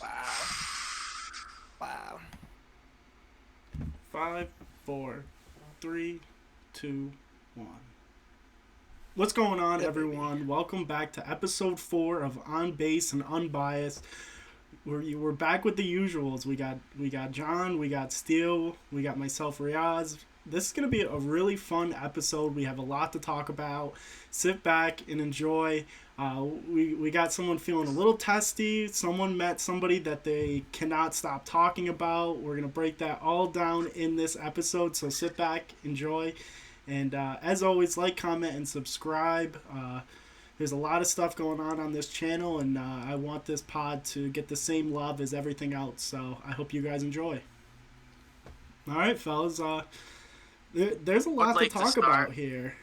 Wow. Wow. 5, 4, 3, 2, 1. What's going on, Yeah, baby. everyone? Welcome back to episode 4 of On Base and Unbiased. We're back with the usuals. We got John, we got Steele, we got myself, Riaz. This is gonna be a really fun episode. We have a lot to talk about. Sit back and enjoy. We got someone feeling a little testy. Someone met somebody that they cannot stop talking about. We're gonna break that all down in this episode. So sit back, enjoy, and as always, like, comment, and subscribe. There's a lot of stuff going on this channel, and I want this pod to get the same love as everything else. So I hope you guys enjoy. All right, fellas. There's a would lot to like to talk start. about here.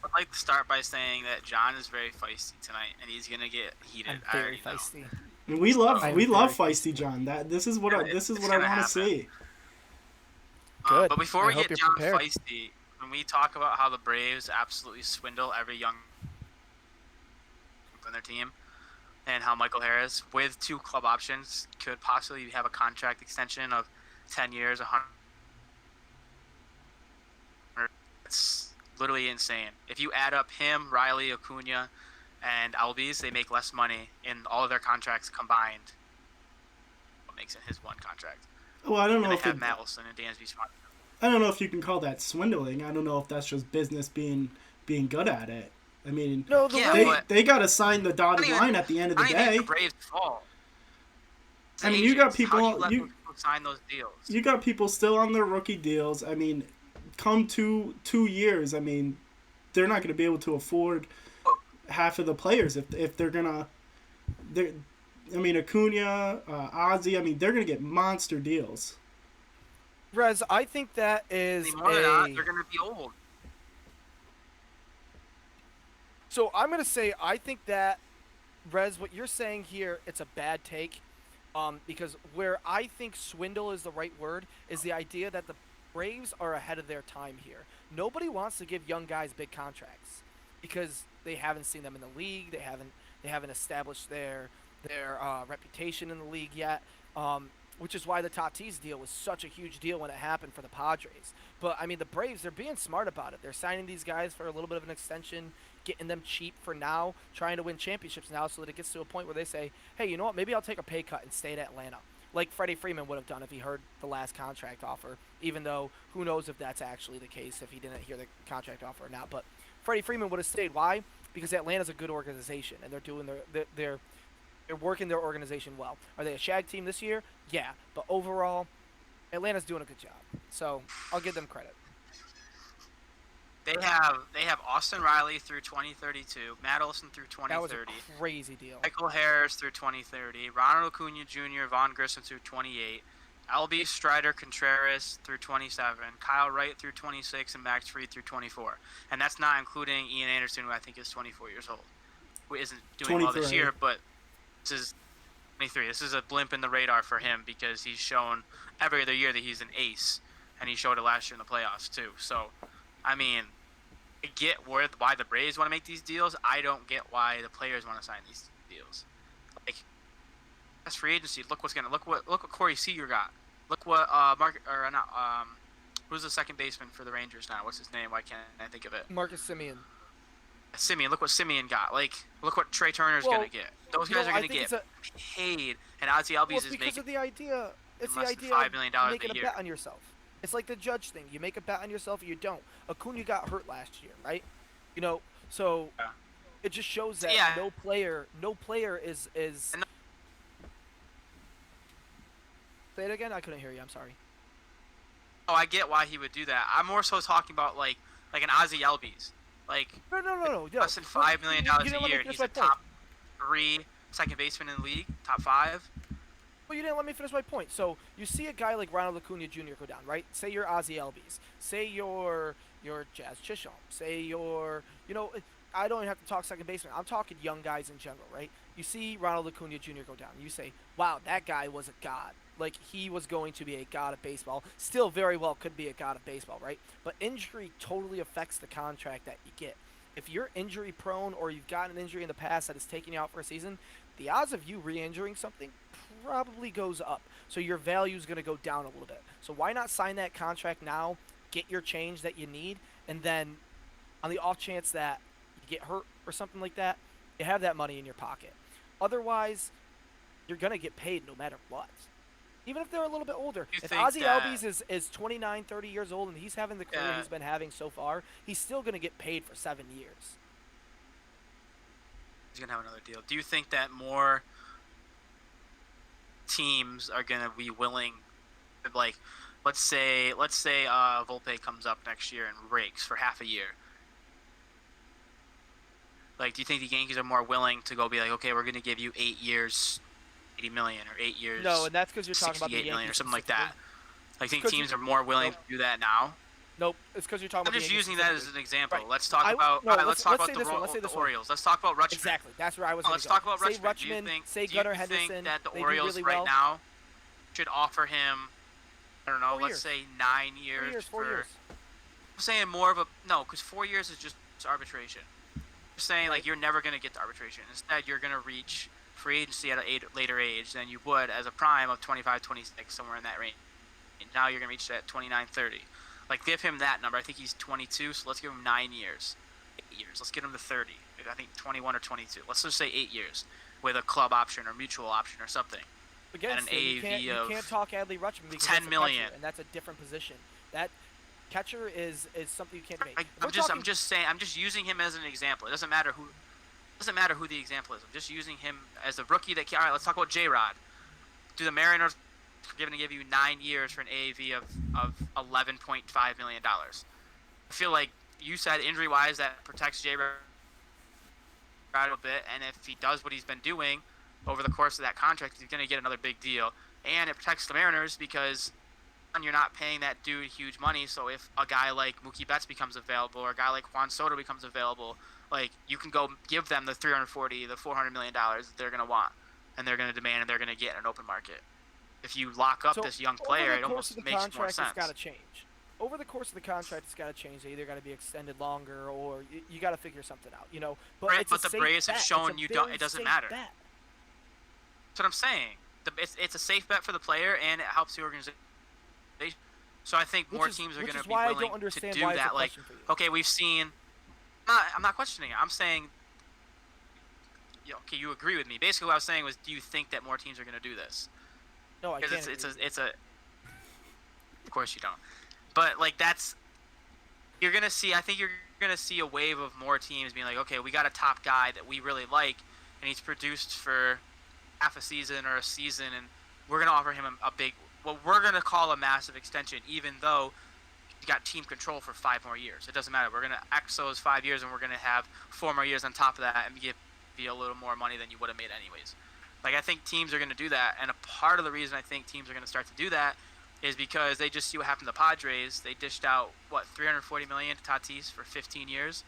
I'd like to start by saying that John is very feisty tonight, and he's gonna get heated. I'm I very already know. feisty. And we love I'm we love very feisty John. That this is what It's, this is it's what I gonna want to happen. see. Good. But before I we hope get you're John prepared. feisty, when we talk about how the Braves absolutely swindle every young on their team, and how Michael Harris, with 2 club options, could possibly have a contract extension of 10 years, 100. It's literally insane. If you add up him, Riley, Acuna, and Albies, they make less money in all of their contracts combined. What makes it his one contract? Well, I don't And know they if have Matt Wilson and Dansby spot. I don't know if you can call that swindling. I don't know if that's just business being good at it. I mean, No, the Yeah, way they but they got to sign the I dotted don't even, line at the end of I the don't even day. think the Braves' fault. It's I the mean, you got agents. How do you people let those you people sign those deals? you got people still on their rookie deals. I mean, come 2 years, I mean, they're not going to be able to afford half of the players if they're gonna. They're, I mean, Acuna, Ozzy. I mean, they're gonna get monster deals. Rez, I think that is Anymore than not, they're gonna be old. so I'm gonna say I think that Rez, what you're saying here, it's a bad take. Because where I think swindle is the right word is the idea that the Braves are ahead of their time here. Nobody wants to give young guys big contracts because they haven't seen them in the league. They haven't established their reputation in the league yet. Which is why the Tatis deal was such a huge deal when it happened for the Padres. But I mean, the Braves, they're being smart about it. They're signing these guys for a little bit of an extension, getting them cheap for now, trying to win championships now, so that it gets to a point where they say, "Hey, you know what? Maybe I'll take a pay cut and stay at Atlanta." Like Freddie Freeman would have done if he heard the last contract offer. Even though who knows if that's actually the case if he didn't hear the contract offer or not. But Freddie Freeman would have stayed. Why? Because Atlanta's a good organization and they're doing they're working their organization well. Are they a shag team this year? Yeah, but overall, Atlanta's doing a good job. So I'll give them credit. They have Austin Riley through 2032, Matt Olson through That was a 2030, crazy deal. Michael Harris through 2030, Ronald Acuna Jr., Vaughn Grissom through 28, LB Strider Contreras through 27, Kyle Wright through 26, and Max Fried through 24. And that's not including Ian Anderson, who I think is 24 years old, who isn't doing well this 23. year, but this is 23. This is a blimp in the radar for him because he's shown every other year that he's an ace, and he showed it last year in the playoffs too. So, I mean, I get why the Braves want to make these deals. I don't get why the players want to sign these deals. Like, that's free agency. Look what Corey Seager got. Look what who's the second baseman for the Rangers now? What's his name? Why can't I think of it? Marcus Simeon. Simeon. Look what Simeon got. Like, look what Trey Turner's Well, gonna get. Those guys are I gonna think get it's paid, and Ozzy Albies it's is because making of the idea. It's the less than idea $5 of million making a a year. bet on yourself. It's like the Judge thing. You make a bet on yourself, or you don't. Acuna got hurt last year, right? So Yeah. it just shows that Yeah. no player is. And Say it again. I couldn't hear you. I'm sorry. Oh, I get why he would do that. I'm more so talking about like an Ozzy Albies, like No. less than $5 million You didn't a let me year. finish He's my a point. top 3 second baseman in the league, top 5. Well, you didn't let me finish my point. So you see a guy like Ronald Acuna Jr. go down, right? Say you're Ozzy Albies. Say you're Jazz Chisholm. Say I don't even have to talk second baseman. I'm talking young guys in general, right? You see Ronald Acuna Jr. go down. You say, wow, that guy was a god. Like, he was going to be a god of baseball. Still very well could be a god of baseball, right? But injury totally affects the contract that you get. If you're injury prone or you've gotten an injury in the past that is taking you out for a season, the odds of you re-injuring something probably goes up. So your value is going to go down a little bit. So why not sign that contract now, get your change that you need, and then on the off chance that you get hurt or something like that, you have that money in your pocket. Otherwise, you're going to get paid no matter what. Even if they're a little bit older. You If think Ozzy that- Albies is 29, 30 years old and he's having the career Yeah. he's been having so far, he's still going to get paid for 7 years. He's gonna have another deal. Do you think that more teams are gonna be willing, like, let's say Volpe comes up next year and rakes for half a year? Like, do you think the Yankees are more willing to go be like, okay, we're gonna give you 8 years, 80 million, or 8 years, No, and that's because you're talking about the 68 Yankees million, or something like that? specifically. I think Because teams are more willing to do that now. Nope, it's because you're talking I'm about just the Yankees using that as specifically. an example. Right. Let's talk I- about no, all right, let's- let's talk let's about say the, this one, let's say this one. Orioles. Let's talk about Rutschman. Exactly. That's where I was going Let's to go. talk about Say Rutschman. Do you Rutschman, think, say do Gunnar you think Henderson. that the they do Orioles really right well. now should offer him, I don't know, 4 let's years. say 9 years, 4 for, years. I'm saying more of a, no, because 4 years is just arbitration. I'm saying, like, you're never going to get to arbitration. Instead, you're going to reach free agency at a later age than you would as a prime of 25, 26, somewhere in that range. And now you're going to reach that 29, 30. Like, give him that number. I think he's 22, so let's give him 9 years. 8 years. Let's get him to 30. I think 21 or 22. Let's just say 8 years with a club option or mutual option or something. Again, at an Steve, you AAV can't of talk Adley Rutschman because 10 that's a million. catcher, and that's a different position. That catcher is something you can't make. I'm just saying. I'm just using him as an example. It doesn't matter who the example is. I'm just using him as a rookie. All right, let's talk about J-Rod. Do the Mariners going to give you 9 years for an AAV of $11.5 million? I feel like you said injury-wise that protects J-Rod a bit, and if he does what he's been doing over the course of that contract, he's going to get another big deal. And it protects the Mariners because you're not paying that dude huge money. So if a guy like Mookie Betts becomes available, or a guy like Juan Soto becomes available, like, you can go give them the $340, the $400 million that they're going to want, and they're going to demand, and they're going to get in an open market. If you lock up So this young player, it almost makes more contract, sense. it's got to change. Over the course of the contract, it's got to change. They either got to be extended longer, or you got to figure something out. You know, but Right, it's but a the safe Braves have bet. shown It's a you don't. very It doesn't safe matter. bet. That's what I'm saying. It's a safe bet for the player, and it helps the organization. So I think more teams are going to be why I willing don't understand to do why it's a that. Like, question for you. okay, we've seen. I'm not questioning it. I'm saying. Okay, you agree with me. Basically, what I was saying was, do you think that more teams are going to do this? No, I can't. Because it's a. Of course you don't. But like that's. You're gonna see. I think you're gonna see a wave of more teams being like, okay, we got a top guy that we really like, and he's produced for half a season or a season, and we're gonna offer him a big, what we're gonna call a massive extension, even though you got team control for 5 more years. It doesn't matter. We're gonna X those 5 years, and we're gonna have 4 more years on top of that, and give you a little more money than you would have made anyways. Like, I think teams are gonna do that, and a part of the reason I think teams are gonna start to do that is because they just see what happened to the Padres. They dished out $340 million to Tatis for 15 years,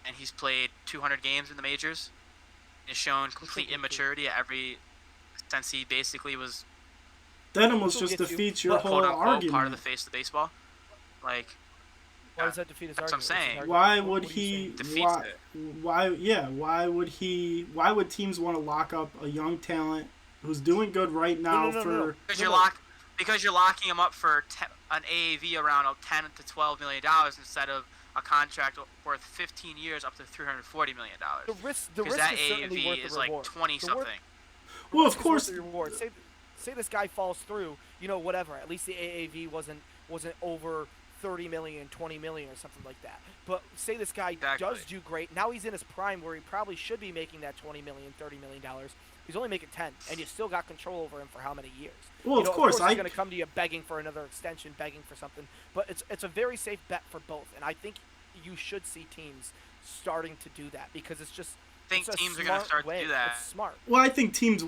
and he's played 200 games in the majors. He's shown complete immaturity at every since he basically was That almost We'll just get you. defeats your But- whole quote unquote argument. part of the face of baseball. Like, Why does that defeat his That's what I'm argument? What's his saying. argument? Why What would are you he? saying? Defeats Why? Why would teams want to lock up a young talent who's doing good right now No. because you're locking him up for an AAV around $10 to $12 million instead of a contract worth 15 years up to $340 million. The risk Because is that certainly worth AAV the is like reward. 20 The something. Well, of risk is worth course. the reward. Say this guy falls through, whatever. At least the AAV wasn't over 30 million, 20 million, or something like that. But say this guy Exactly. does do great. Now he's in his prime where he probably should be making that 20 million, 30 million dollars. He's only making 10, and you still got control over him for how many years? Well, of course, he's going to come to you begging for another extension, begging for something. But it's a very safe bet for both, and I think you should see teams starting to do that because it's just. I think it's a teams are going to smart start way. to do that. It's smart. Well, I think teams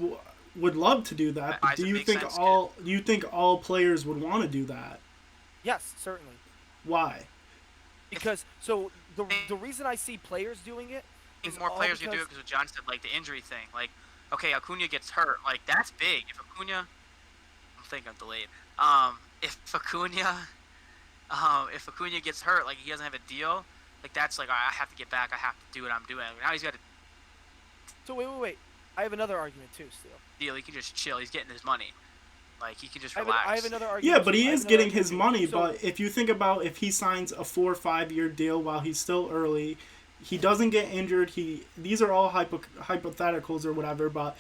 would love to do that. But Why do does it you make think sense, do you think all players would want to do that? Yes, certainly. Why? Because the reason I see players doing it I is think more all players can do it because- because what John said, like the injury thing. Like, okay, Acuna gets hurt. Like, that's big. If Acuna, I'm thinking I'm delayed. If Acuna gets hurt, like he doesn't have a deal, like that's like, all right, I have to get back. I have to do what I'm doing. Now he's got to. So wait. I have another argument too, Steele. deal. He can just chill. He's getting his money. Like he can just I relax. have another Yeah, argument. but too. he I have is another getting argument his too. money. So, But if you think about if he signs a 4 or 5 year deal while he's still early, he doesn't get injured. These are all hypotheticals or whatever. But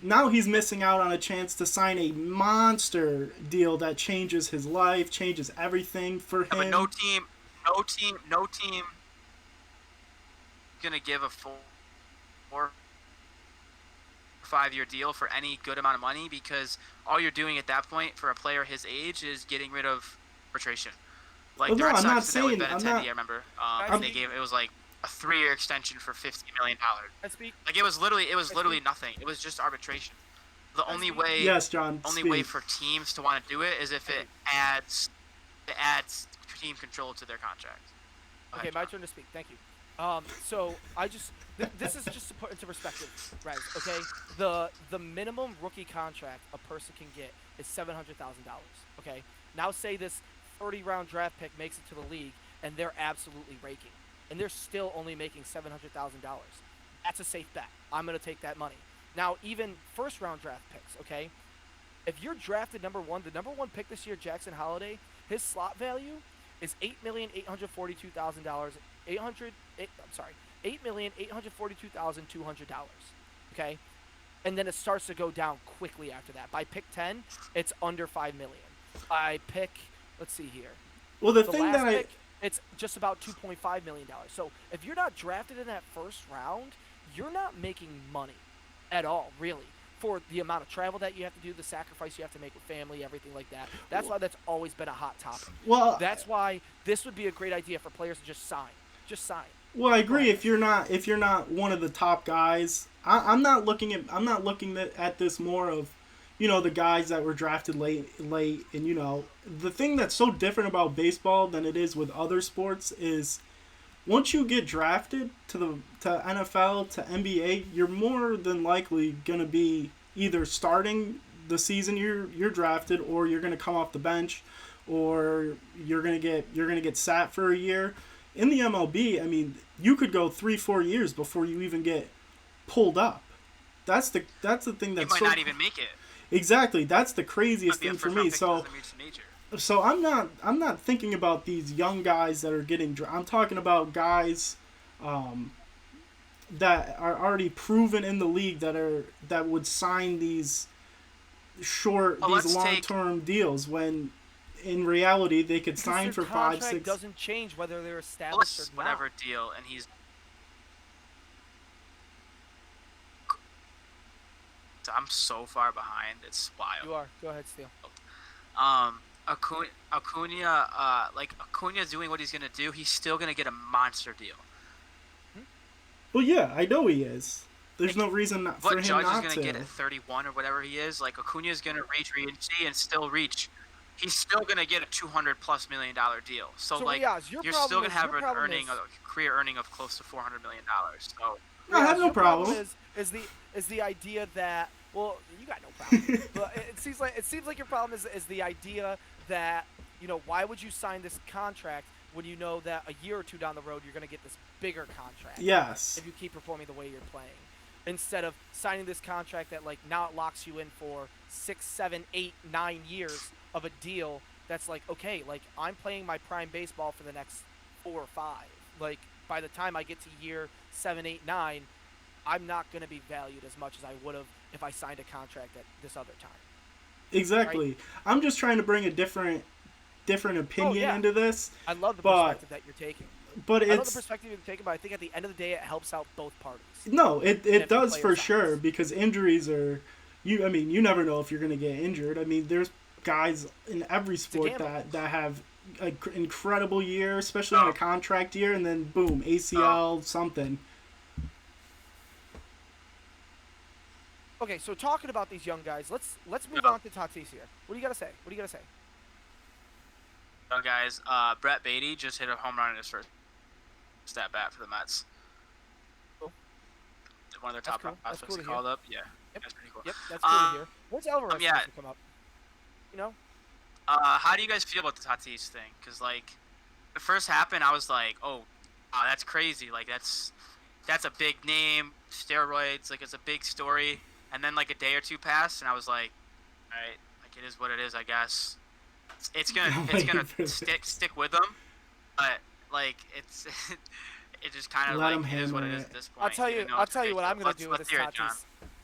now he's missing out on a chance to sign a monster deal that changes his life, changes everything for him. Yeah, but no team gonna give a 4 or 5 year deal for any good amount of money, because all you're doing at that point for a player his age is getting rid of arbitration. Like Well, the no, Red I'm not Sox did that with saying- I'm Benintendi, not- I remember. I'm- They gave it was like a 3-year extension for $50 million. I speak. Like it was literally nothing. It was just arbitration. The only way Yes, John. only speak. way for teams to want to do it is if it adds team control to their contract. Go Okay, ahead, my John. turn to speak. Thank you. So I just this is just to put into perspective, Rez. Okay, the minimum rookie contract a person can get is $700,000. Okay, now say this 30-round draft pick makes it to the league and they're absolutely raking, and they're still only making $700,000. That's a safe bet. I'm gonna take that money. Now even first-round draft picks. Okay, if you're drafted number one, the number one pick this year, Jackson Holiday, his slot value is $8,842,000. $8,842,200. Okay, and then it starts to go down quickly after that. By pick 10, it's under $5 million. By pick, let's see here, Well, the the thing last that pick, it's just about $2.5 million. So if you're not drafted in that first round, you're not making money at all, really, for the amount of travel that you have to do, the sacrifice you have to make with family, everything like that. That's why that's always been a hot topic. well, That's why this would be a great idea for players to just sign. Just sign. Well, I agree. Right. If you're not one of the top guys, I'm not looking at this more of, the guys that were drafted late, and the thing that's so different about baseball than it is with other sports is, once you get drafted to NFL to NBA, you're more than likely gonna be either starting the season you're drafted, or you're gonna come off the bench, or you're gonna get sat for a year. In the MLB, I mean, you could go 3-4 years before you even get pulled up. That's the thing You that's might so not even make it. exactly. That's the craziest Might be a thing for first-round me. pick So doesn't reach major. so I'm not thinking about these young guys that are getting. I'm talking about guys that are already proven in the league that would sign these let's long take- term deals when in reality they could Because sign their for 5, contract 6. doesn't change whether they're established Plus or not. whatever deal, and he's. I'm so far behind. It's wild. You are. Go ahead, Steele. Acuna doing what he's gonna do, he's still gonna get a monster deal. Well, yeah, I know he is. There's no reason for What him Judge is not gonna to. get at 31 or whatever he is, like Acuna's gonna reach free agency and still reach. He's still gonna get a $200+ million deal. So like, Riaz, your you're problem still gonna is- have your an problem earning, is- a career earning of close to $400 million. So I have Riaz, no your problem. Is the idea that, well, you got no problem. But it seems like your problem is the idea that, why would you sign this contract when you know that a year or two down the road you're going to get this bigger contract? Yes. If you keep performing the way you're playing, instead of signing this contract that, like, now it locks you in for 6, 7, 8, 9 years of a deal that's like, okay, like, I'm playing my prime baseball for the next 4 or 5. Like, by the time I get to year 7, 8, 9, I'm not going to be valued as much as I would have if I signed a contract at this other time. Exactly. Right? I'm just trying to bring a different opinion yeah. into this. I love the But- perspective that you're taking. But I love the it's perspective you're taking, but I think at the end of the day, it helps out both parties. no, if it the does player for signs. sure, because injuries are you never know if you're going to get injured. I mean, there's guys in every sport gamble. that have an incredible year, especially on a contract year, and then boom, ACL something. Okay, so talking about these young guys, let's move Yeah. on to Tatis here. What do you got to say? What do you got to say? guys, Brett Beatty just hit a home run in his first at bat for the Mets. Cool. One of their That's top cool. That's prospects cool to he hear. called up. Yeah, Yep. that's pretty cool. Yep, that's cool to Um, hear. When's Alvarez yeah. supposed to come up? You know? How do you guys feel about the Tatis thing? Because, like, it first happened, I was like, oh, wow, that's crazy. Like, that's a big name. steroids, like it's a big story, and then like a day or two passed, and I was like, all right, like it is what it is, I guess. It's gonna stick with them, but like it's it just kind of Let like him it is what it hammer is it. at this point. I'll tell even you. though I'll it's tell you what I'm ridiculous. gonna do with Let's this hear it, John. Tatis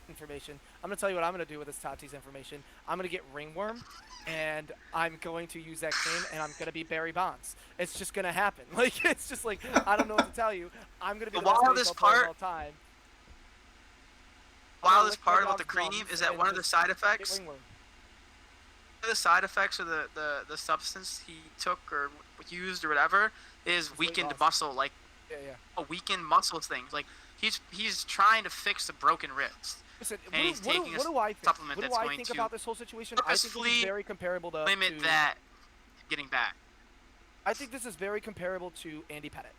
information. I'm gonna tell you what I'm gonna do with this Tatis information. I'm gonna get ringworm, and I'm going to use that cream, and I'm gonna be Barry Bonds. It's just gonna happen. Like it's just like I don't know what to tell you. I'm gonna be The the best wildest baseball player of part- all time. I'm gonna Wildest lick part my about the dog's cream gums is that and one of the just side get effects, ringworm. the side effects of the substance he took or used or whatever is It's weight weakened loss. muscle, like Yeah, yeah. a weakened muscle things. Like he's trying to fix a broken wrist. Listen, And he's taking a what do I think? supplement What do that's I going think to about this whole situation? I think this is purposefully very comparable to Limit that getting back. I think this is very comparable to Andy Pettit.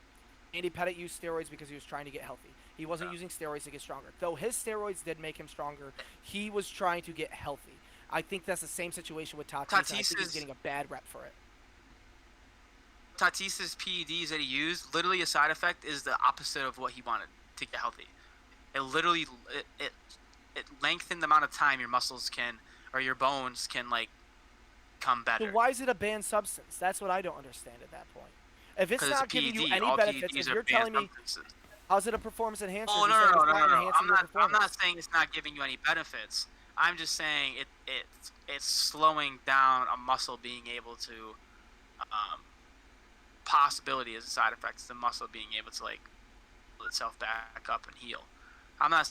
Andy Pettit used steroids because he was trying to get healthy. He wasn't using steroids to get stronger. Though his steroids did make him stronger, he was trying to get healthy. I think that's the same situation with Tatis. And I think he's Tatis is- getting a bad rep for it. Tatis's PEDs that he used, literally a side effect is the opposite of what he wanted to get healthy. It literally it lengthened the amount of time your muscles can or your bones can like come So better. why is it a banned substance? That's what I don't understand at that point. If it's Because not it's a giving you PED. any All benefits, PEDs if are you're banned telling me substances. how's it a performance enhancer? Oh You're no saying no it's no not no no! enhancing your I'm performance. not saying it's not giving you any benefits. I'm just saying it's slowing down a muscle being able to possibility as a side effect is the muscle being able to like pull itself back up and heal. I'm not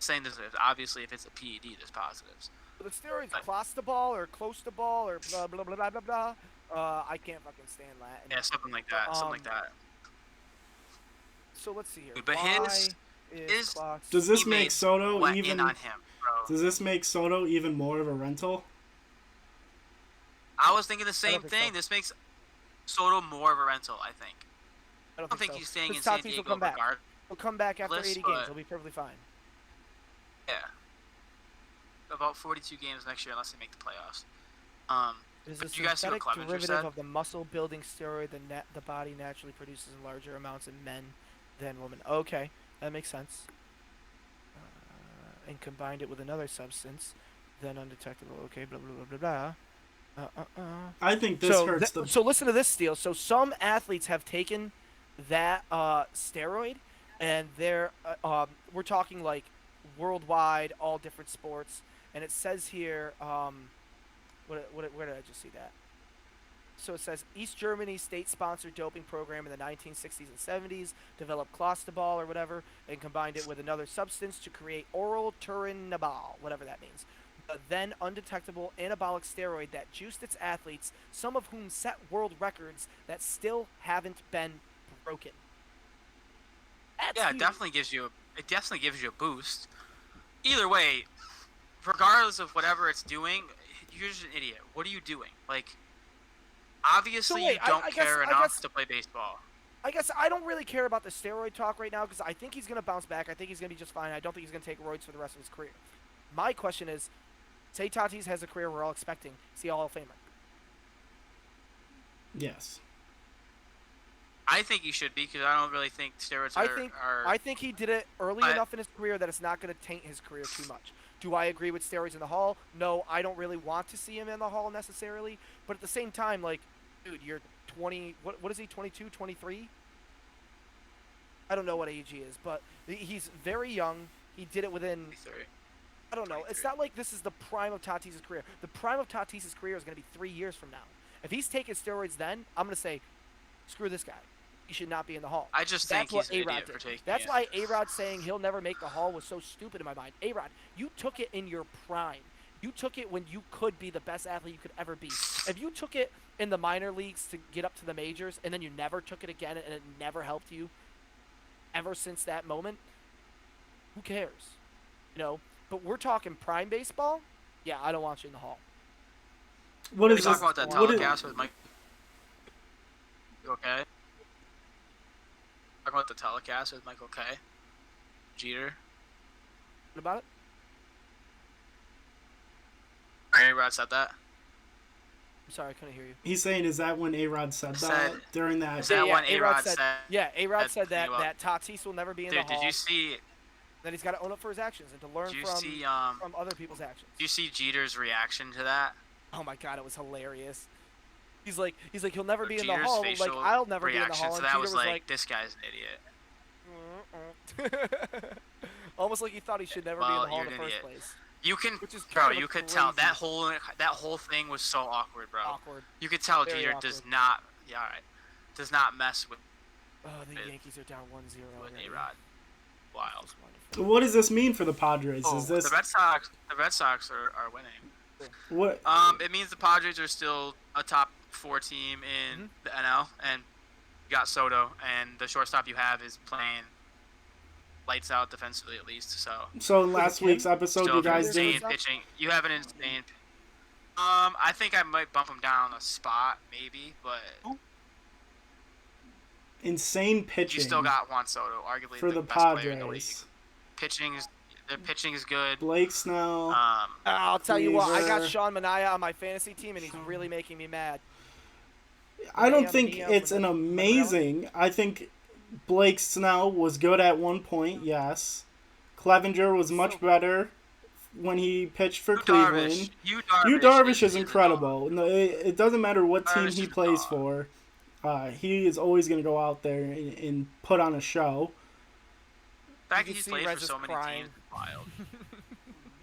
saying this is obviously if it's a PED there's positives. The steroids, But- clostaball or close to ball or blah blah blah blah blah blah. I can't fucking stand Latin. Yeah, something like that. Something like that. So let's see here. But Why his- is Clox- Does this He make made Soto Let even? in on him, bro. Does this make Soto even more of a rental? I was thinking the same think thing. so. This makes Soto more of a rental, I think. I I don't think so. he's staying in 'Cause San Tatis will Diego come back. regardless. He'll come back after Less, 80 but- games. He'll be perfectly fine. Yeah. About 42 games next year unless they make the playoffs. It is But a you guys see what synthetic Clevenger derivative said? of the muscle-building steroid the body naturally produces in larger amounts in men than women. Okay, that makes sense. And combined it with another substance, then undetectable. Okay, blah blah blah blah blah. I think this So, hurts so listen to this, Steele. So some athletes have taken that steroid, and they're we're talking like worldwide, all different sports. And it says here, where did I just see that? So it says East Germany state-sponsored doping program in the 1960s and 70s developed clostebol or whatever and combined it with another substance to create oral turinabol, whatever that means. The then undetectable anabolic steroid that juiced its athletes, some of whom set world records that still haven't been broken. That's Yeah, it huge. definitely gives you a boost. Either way, regardless of whatever it's doing, you're just an idiot. What are you doing? Like, obviously wait, you don't I guess- care I enough guess- to play baseball. I guess I don't really care about the steroid talk right now because I think he's going to bounce back. I think he's going to be just fine. I don't think he's going to take roids for the rest of his career. My question is, say Tatis has a career we're all expecting. Is he a Hall of Famer? Yes. I think you should be because I don't really think steroids are. I think he did it early But- enough in his career that it's not going to taint his career too much. Do I agree with steroids in the Hall? No, I don't really want to see him in the Hall necessarily. But at the same time, like, dude, you're 20. What is he? 22, 23? I don't know what age he is, but he's very young. He did it within. 23. I don't know. It's 23. not like this is the prime of Tatis' career. The prime of Tatis' career is going to be 3 years from now. If he's taking steroids then, I'm going to say, screw this guy. He should not be in the Hall. I just That's think what he's an A-Rod idiot did. for taking That's it. why A-Rod saying he'll never make the Hall was so stupid in my mind. A-Rod, you took it in your prime. You took it when you could be the best athlete you could ever be. If you took it in the minor leagues to get up to the majors and then you never took it again and it never helped you ever since that moment, who cares? You know? But we're talking prime baseball? Yeah, I don't want you in the Hall. What Can we is talk this? about that What is, telecast with Mike? You okay? Talk about the telecast with Michael K. Jeter. What about it? A-Rod said that. I'm sorry, I couldn't hear you. he's saying, is that when A-Rod said that Said- during that? Is that Yeah, when A-Rod A-Rod said- said? Yeah, A-Rod said thing that about- Tatis will never be in Dude, the Hall. did you see? then he's got to own up for his actions and to learn Do you from see from other people's actions. do you see Jeter's reaction to that? Oh my God, it was hilarious. He's like he'll never be in the Jeter's hall. Like facial I'll never be in the reaction hall. to And that Jeter was like, this guy's an idiot. almost like he thought he should never be in Well, the hall you're in the an first idiot. place. You can, Which is bro. kind of You could tell crazy. that whole thing was so awkward, bro. Awkward. You could tell Very Jeter awkward. does not. Yeah, all right. Does not mess with Oh, the Yankees are down 1-0 already. A-Rod. Wild. That's wonderful. What does this mean for the Padres? Oh, Is this the Red Sox? The Red Sox are winning. what? It means the Padres are still a top 4 team in the NL, and you got Soto, and the shortstop you have is playing lights out defensively at least. So in last week's episode, still you have an guys did. insane pitching. You have an insane. I think I might bump him down a spot, maybe, but Insane pitching you still got Juan Soto, arguably for the best player in the league. Padres. Their pitching is good. Blake Snell. I'll tell you what, I got Weaver. Sean Manaea on my fantasy team, and he's really making me mad. I don't Manaea, think Manaea, it's an Manaea. amazing. I think Blake Snell was good at one point, yes. Clevenger was much better when he pitched for Cleveland. Yu Yu Darvish is incredible. No, it doesn't matter what team Darvish he is plays dog. for. He is always going to go out there and put on a show. The fact You that he's see played for Rez is so many crying. teams is wild.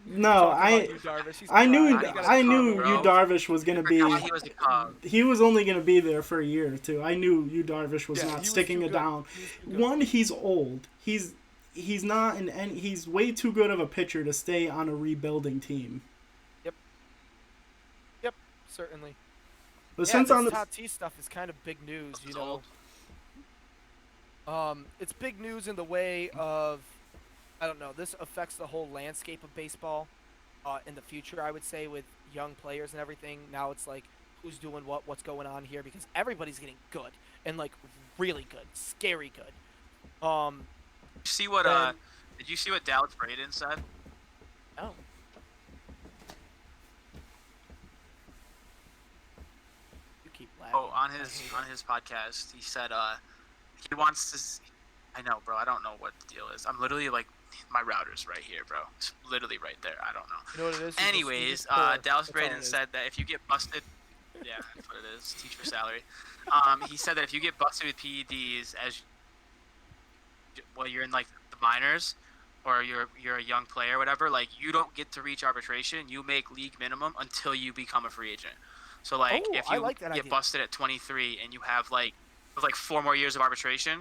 No, Talking about Yu Darvish, he's I knew crying. I knew bro. Yu Darvish was going to be. Forgot he was a Cub. He was only going to be there for a year or two. I knew Yu Darvish was Yeah, he not was sticking too it good. down. He was too good. One, he's old. He's not he's way too good of a pitcher to stay on a rebuilding team. Yep, certainly. But Yeah, since this on the Tatis stuff is kind of big news, you He's know. old. It's big news in the way of, I don't know, this affects the whole landscape of baseball in the future, I would say, with young players and everything. Now it's like, who's doing what's going on here, because everybody's getting good, and like really good, scary good. See what And- did you see what Dallas Braden said? Oh. You keep laughing. Oh, on his podcast, he said he wants to. I know, bro. I don't know what the deal is. I'm literally like, my router's right here, bro. It's literally right there. I don't know. You know what it is? Anyways, poor. Dallas That's all Braden it is. said that if you get busted, yeah, that's what it is. Teach for salary. He said that if you get busted with PEDs as well, you're in like the minors, or you're a young player, or whatever. Like you don't get to reach arbitration. You make league minimum until you become a free agent. So like Oh, if I you like that get idea. busted at 23 and you have like 4 more years of arbitration,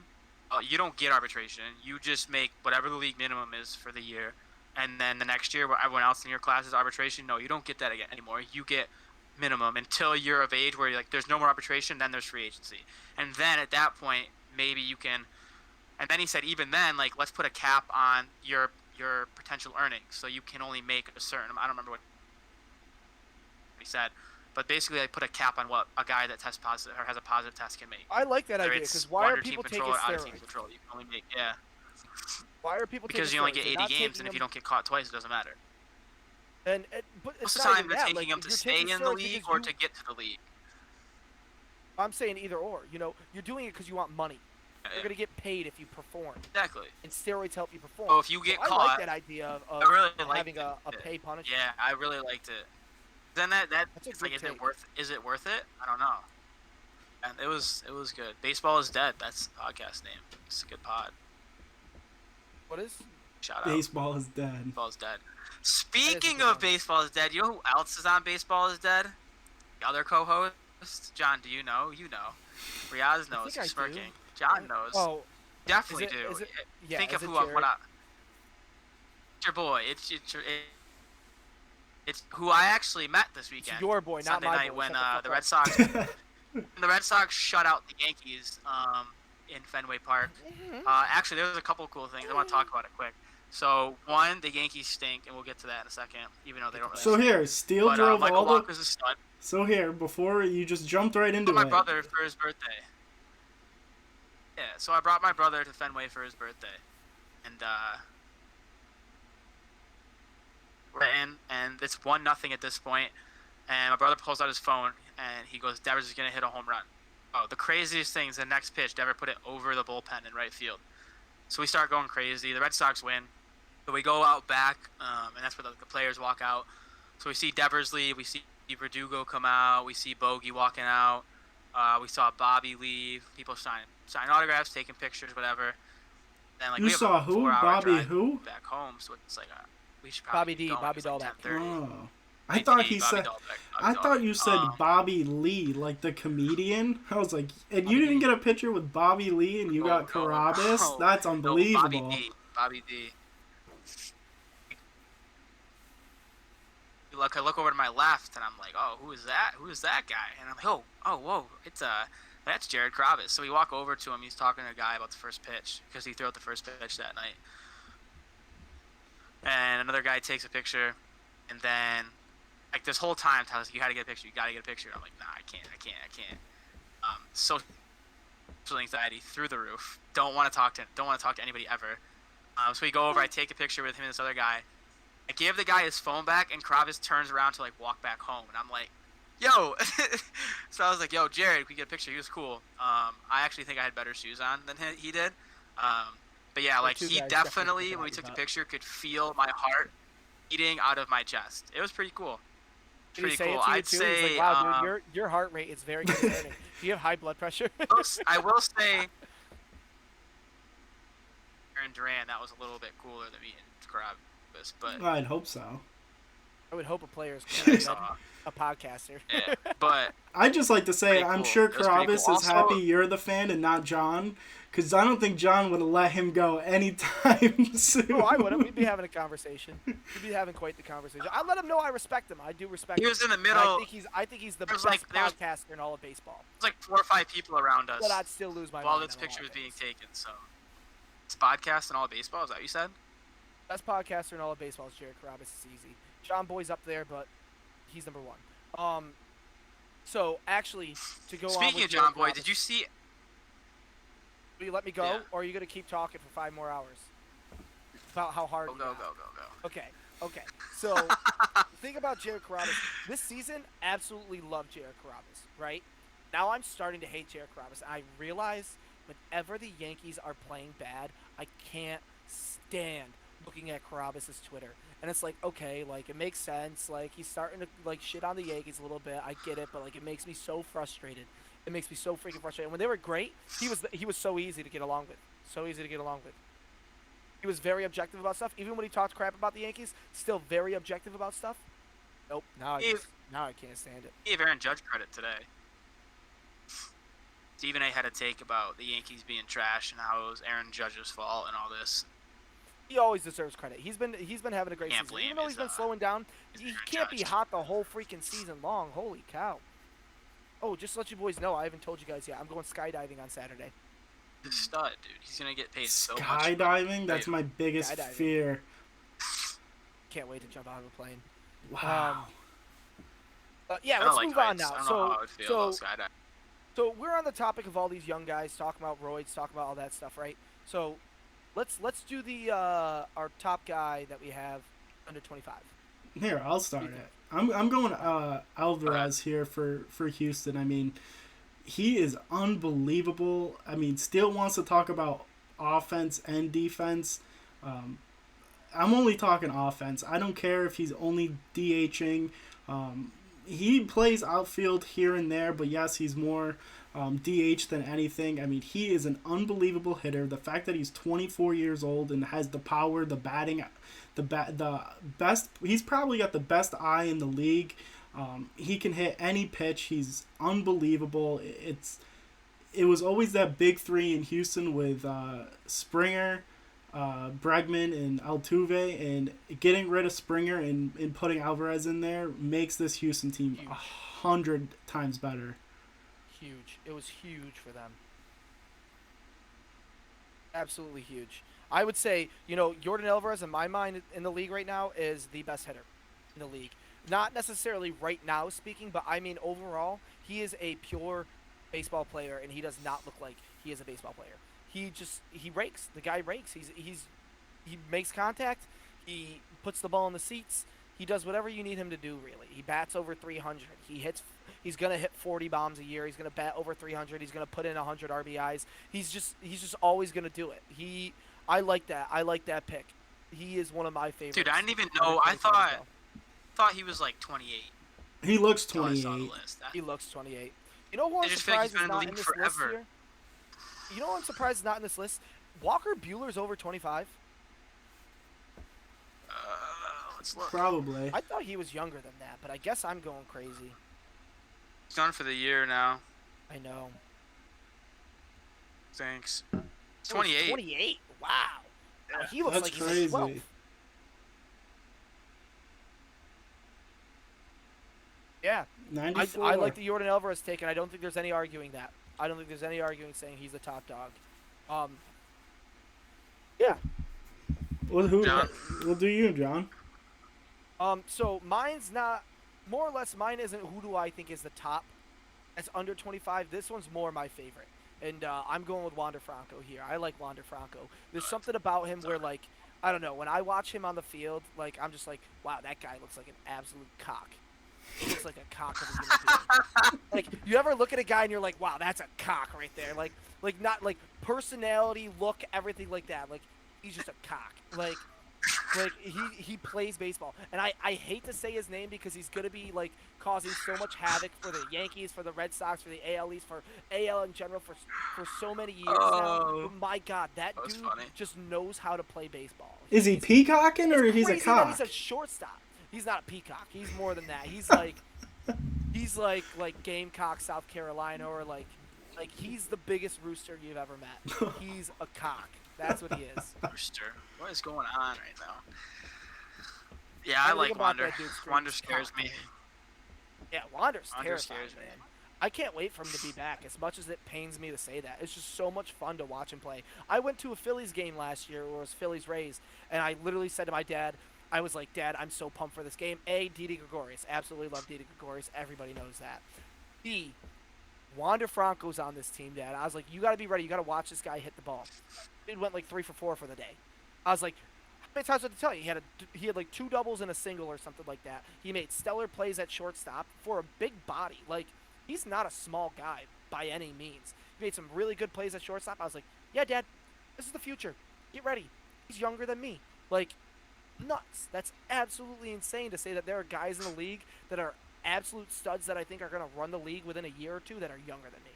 you don't get arbitration. You just make whatever the league minimum is for the year, and then the next year, where everyone else in your class is arbitration, no, you don't get that again anymore. You get minimum until you're of age where you're like, there's no more arbitration, then there's free agency, and then at that point, maybe you can. And then he said, even then, like, let's put a cap on your potential earnings, so you can only make a certain. I don't remember what he said. But basically, I put a cap on what a guy that tests positive or has a positive test can make. I like that Whether idea, it's because why are under team people taking control or out of team steroids? control? You can only make Why are people because taking you only steroids? get They're 80 not games, taking and if you them- don't get caught twice, it doesn't matter. but Most it's of the not time, even they're that. taking Like, them to you're stay taking in the steroids league because or you- to get to the league. I'm saying either or. You know, you're doing it because you want money. You're Yeah, gonna get paid if you perform, exactly. and steroids help you perform. So if you get I caught, like that idea of I really having liked a it. pay punishment. Yeah, I really liked it. Then that That's a it's like, good is it take. worth it? I don't know. And it was good. Baseball is dead. That's the podcast name. It's a good pod. What is? Shout out. baseball is dead. Baseball is dead. Speaking good of one. baseball is dead, you know who else is on Baseball is Dead? The other co-host, John. Do you know? You know. Riaz knows. think I He's do. smirking. John knows. Oh, Definitely is it- do. is it- yeah. Think is of it who I'm. Jared? What I, it's your boy. It's who I actually met this It's weekend. your boy, not Sunday my night boy. when Shut the fuck Red up. Sox the Red Sox shut out the Yankees in Fenway Park. Actually, there was a couple cool things. I want to talk about it quick. So one, the Yankees stink, and we'll get to that in a second, even though they don't really. So stink. here, Steele But drove Michael all the. Walker's a stud. So here, before you just jumped right into My it. brother for his birthday. Yeah, so I brought my brother to Fenway for his birthday, and we're in, and it's 1-0 at this point, and my brother pulls out his phone, and he goes, "Devers is gonna hit a home run." Oh, the craziest thing is the next pitch, Devers put it over the bullpen in right field. So we start going crazy. The Red Sox win. So we go out back, and that's where the players walk out. So we see Devers leave. We see Verdugo come out. We see Bogey walking out. We saw Bobby leave. People sign autographs, taking pictures, whatever. And like You we have saw a who? 4-hour Bobby drive who? back home, so it's like we should probably Bobby D, be going. Bobby It's like Dahlbeck. 10:30. Oh. I thought he Bobby said. Dahlbeck, I Bobby thought Dahlbeck. you said Bobby Lee, like the comedian. I was like, and you Bobby didn't D. get a picture with Bobby Lee, and you got Carabas. no. That's No, unbelievable. Bobby D. I look over to my left, and I'm like, oh, who is that? Who is that guy? And I'm like, whoa, that's Jared Carabas. So we walk over to him. He's talking to a guy about the first pitch because he threw out the first pitch that night. And another guy takes a picture, and then like this whole time tells us, you got to get a picture. And I'm like, nah, I can't. Social anxiety through the roof. Don't want to talk to anybody ever. So we go over. I take a picture with him and this other guy. I give the guy his phone back, and Kravis turns around to like walk back home, and I'm like, yo. So I was like, yo, Jared, we get a picture. He was cool. I actually think I had better shoes on than he did. But yeah, like he definitely, when we took the picture, could feel my heart beating out of my chest. It was pretty cool. Pretty cool. I'd say, he's like, wow, dude, your heart rate is very concerning. Do you have high blood pressure? I will say, Aaron Duran, that was a little bit cooler than me and Kravis, but I'd hope so. I would hope a player is cooler than a podcaster. Yeah, but I'd just like to say, I'm cool. sure It was pretty Carabas cool. is happy you're the fan and not John, because I don't think John would have let him go anytime soon. Oh, I wouldn't. We'd be having a conversation. We'd be having quite the conversation. I let him know I respect him. I do respect him. He was in the middle. I think he's the best like- podcaster in all of baseball. There's like 4 or 5 people around us But I'd still lose my while mind this on a lot picture was of being things. taken. So it's podcast and all baseball. Is that what you said? Best podcaster in all of baseball is Jared Carabas. It's easy. John Boy's up there, but he's number one. So actually, to go on Speaking with of John Jared Boy, Carabas, did you see? will you let me go, Yeah. or are you gonna keep talking for 5 more hours about how hard? Go. you got? Okay. So, the thing about Jared Carabas, this season, absolutely love Jared Carabas, right? Now I'm starting to hate Jared Carabas. I realize whenever the Yankees are playing bad, I can't stand looking at Carabas' Twitter. And it's like, okay, like, it makes sense. Like, he's starting to, like, shit on the Yankees a little bit. I get it, but, like, it makes me so frustrated. It makes me so freaking frustrated. When they were great, he was so easy to get along with. He was very objective about stuff. Even when he talked crap about the Yankees, still very objective about stuff. Nope. Now I can't stand it. He gave Aaron Judge credit today. Stephen A. had a take about the Yankees being trash and how it was Aaron Judge's fault and all this. He always deserves credit. He's been having a great Can't season. blame Even though he's been slowing down, he Aaron can't be Judge. hot the whole freaking season long. Holy cow. Oh, just to let you boys know, I haven't told you guys yet. I'm going skydiving on Saturday. He's a stud, dude. He's gonna get paid so much. Skydiving? That's my biggest Skydiving. fear. Can't wait to jump out of a plane. Wow. Yeah, I don't let's like move on heights. now. I don't know how I would feel about skydiving. So we're on the topic of all these young guys talking about roids, talking about all that stuff, right? So let's do the our top guy that we have under 25. Here, I'll start it. I'm going Alvarez here for Houston. I mean, he is unbelievable. I mean, still wants to talk about offense and defense. I'm only talking offense. I don't care if he's only DHing. He plays outfield here and there, but yes, he's more DH than anything. I mean, he is an unbelievable hitter. The fact that he's 24 years old and has the power, the batting, the best. He's probably got the best eye in the league. He can hit any pitch. He's unbelievable. It was always that big three in Houston with Springer, Bregman, and Altuve, and getting rid of Springer and putting Alvarez in there makes this Houston team 100 times better. Huge. It was huge for them. Absolutely huge. I would say, Jordan Alvarez, in my mind, in the league right now, is the best hitter in the league. Not necessarily right now speaking, but I mean overall, he is a pure baseball player, and he does not look like he is a baseball player. He rakes. The guy rakes. He makes contact. He puts the ball in the seats. He does whatever you need him to do, really. He bats over 300. He's going to hit 40 bombs a year. He's going to bat over 300. He's going to put in 100 RBIs. He's just always going to do it. I like that. I like that pick. he is one of my favorites. Dude, I didn't even under know. I 25 as well. thought he was like 28. He looks Until I saw the 28. list. He looks 28. You know who I I'm just feel like surprised he's is been in the not in league this forever. list here? You know who I'm surprised is not in this list? Walker Bueller's over 25. Let's look. Probably. I thought he was younger than that, but I guess I'm going crazy. He's done for the year now. I know. Thanks. Oh, He's 28. 28. Wow. Yeah. He looks That's like he's crazy. like 12. Yeah. 94. I like the Jordan Alvarez take, and I don't think there's any arguing that. I don't think there's any arguing saying he's the top dog. Yeah. Well, who? John. We'll do you, John. So mine's not, more or less, mine isn't who do I think is the top. It's under 25. This one's more my favorite. And I'm going with Wander Franco here. I like Wander Franco. There's something about him where, like, I don't know, when I watch him on the field, like, I'm just like, wow, that guy looks like an absolute cock. He looks like a cock of a human being. Like, you ever look at a guy and you're like, wow, that's a cock right there. Like not, like, personality, look, everything like that. Like, he's just a cock. Like he plays baseball, and I hate to say his name because he's gonna be like causing so much havoc for the Yankees, for the Red Sox, for the AL East, for AL in general, for so many years now. But my God, that dude funny. just knows how to play baseball. Is he peacocking or he's a Crazy that cock? he's a shortstop. He's not a peacock. He's more than that. He's like Gamecock, South Carolina, or like he's the biggest rooster you've ever met. He's a cock. That's what he is. Rooster. What is going on right now? Yeah, I Everything like about Wander. that dude screams Wander scares cock, me. man. Yeah, Wander's Wander terrifying, scares me. man. I can't wait for him to be back. As much as it pains me to say that, it's just so much fun to watch him play. I went to a Phillies game last year, where it was Phillies Rays, and I literally said to my dad, I was like, Dad, I'm so pumped for this game. A, Didi Gregorius. Absolutely love Didi Gregorius. Everybody knows that. B, Wander Franco's on this team, Dad. I was like, you got to be ready. You got to watch this guy hit the ball. It went like 3 for 4 for the day. I was like, how many times did I tell you? He had like 2 doubles and a single or something like that. He made stellar plays at shortstop for a big body. Like, he's not a small guy by any means. He made some really good plays at shortstop. I was like, yeah, Dad, this is the future. Get ready. He's younger than me. Like, nuts. That's absolutely insane to say that there are guys in the league that are absolute studs that I think are going to run the league within a year or two that are younger than me.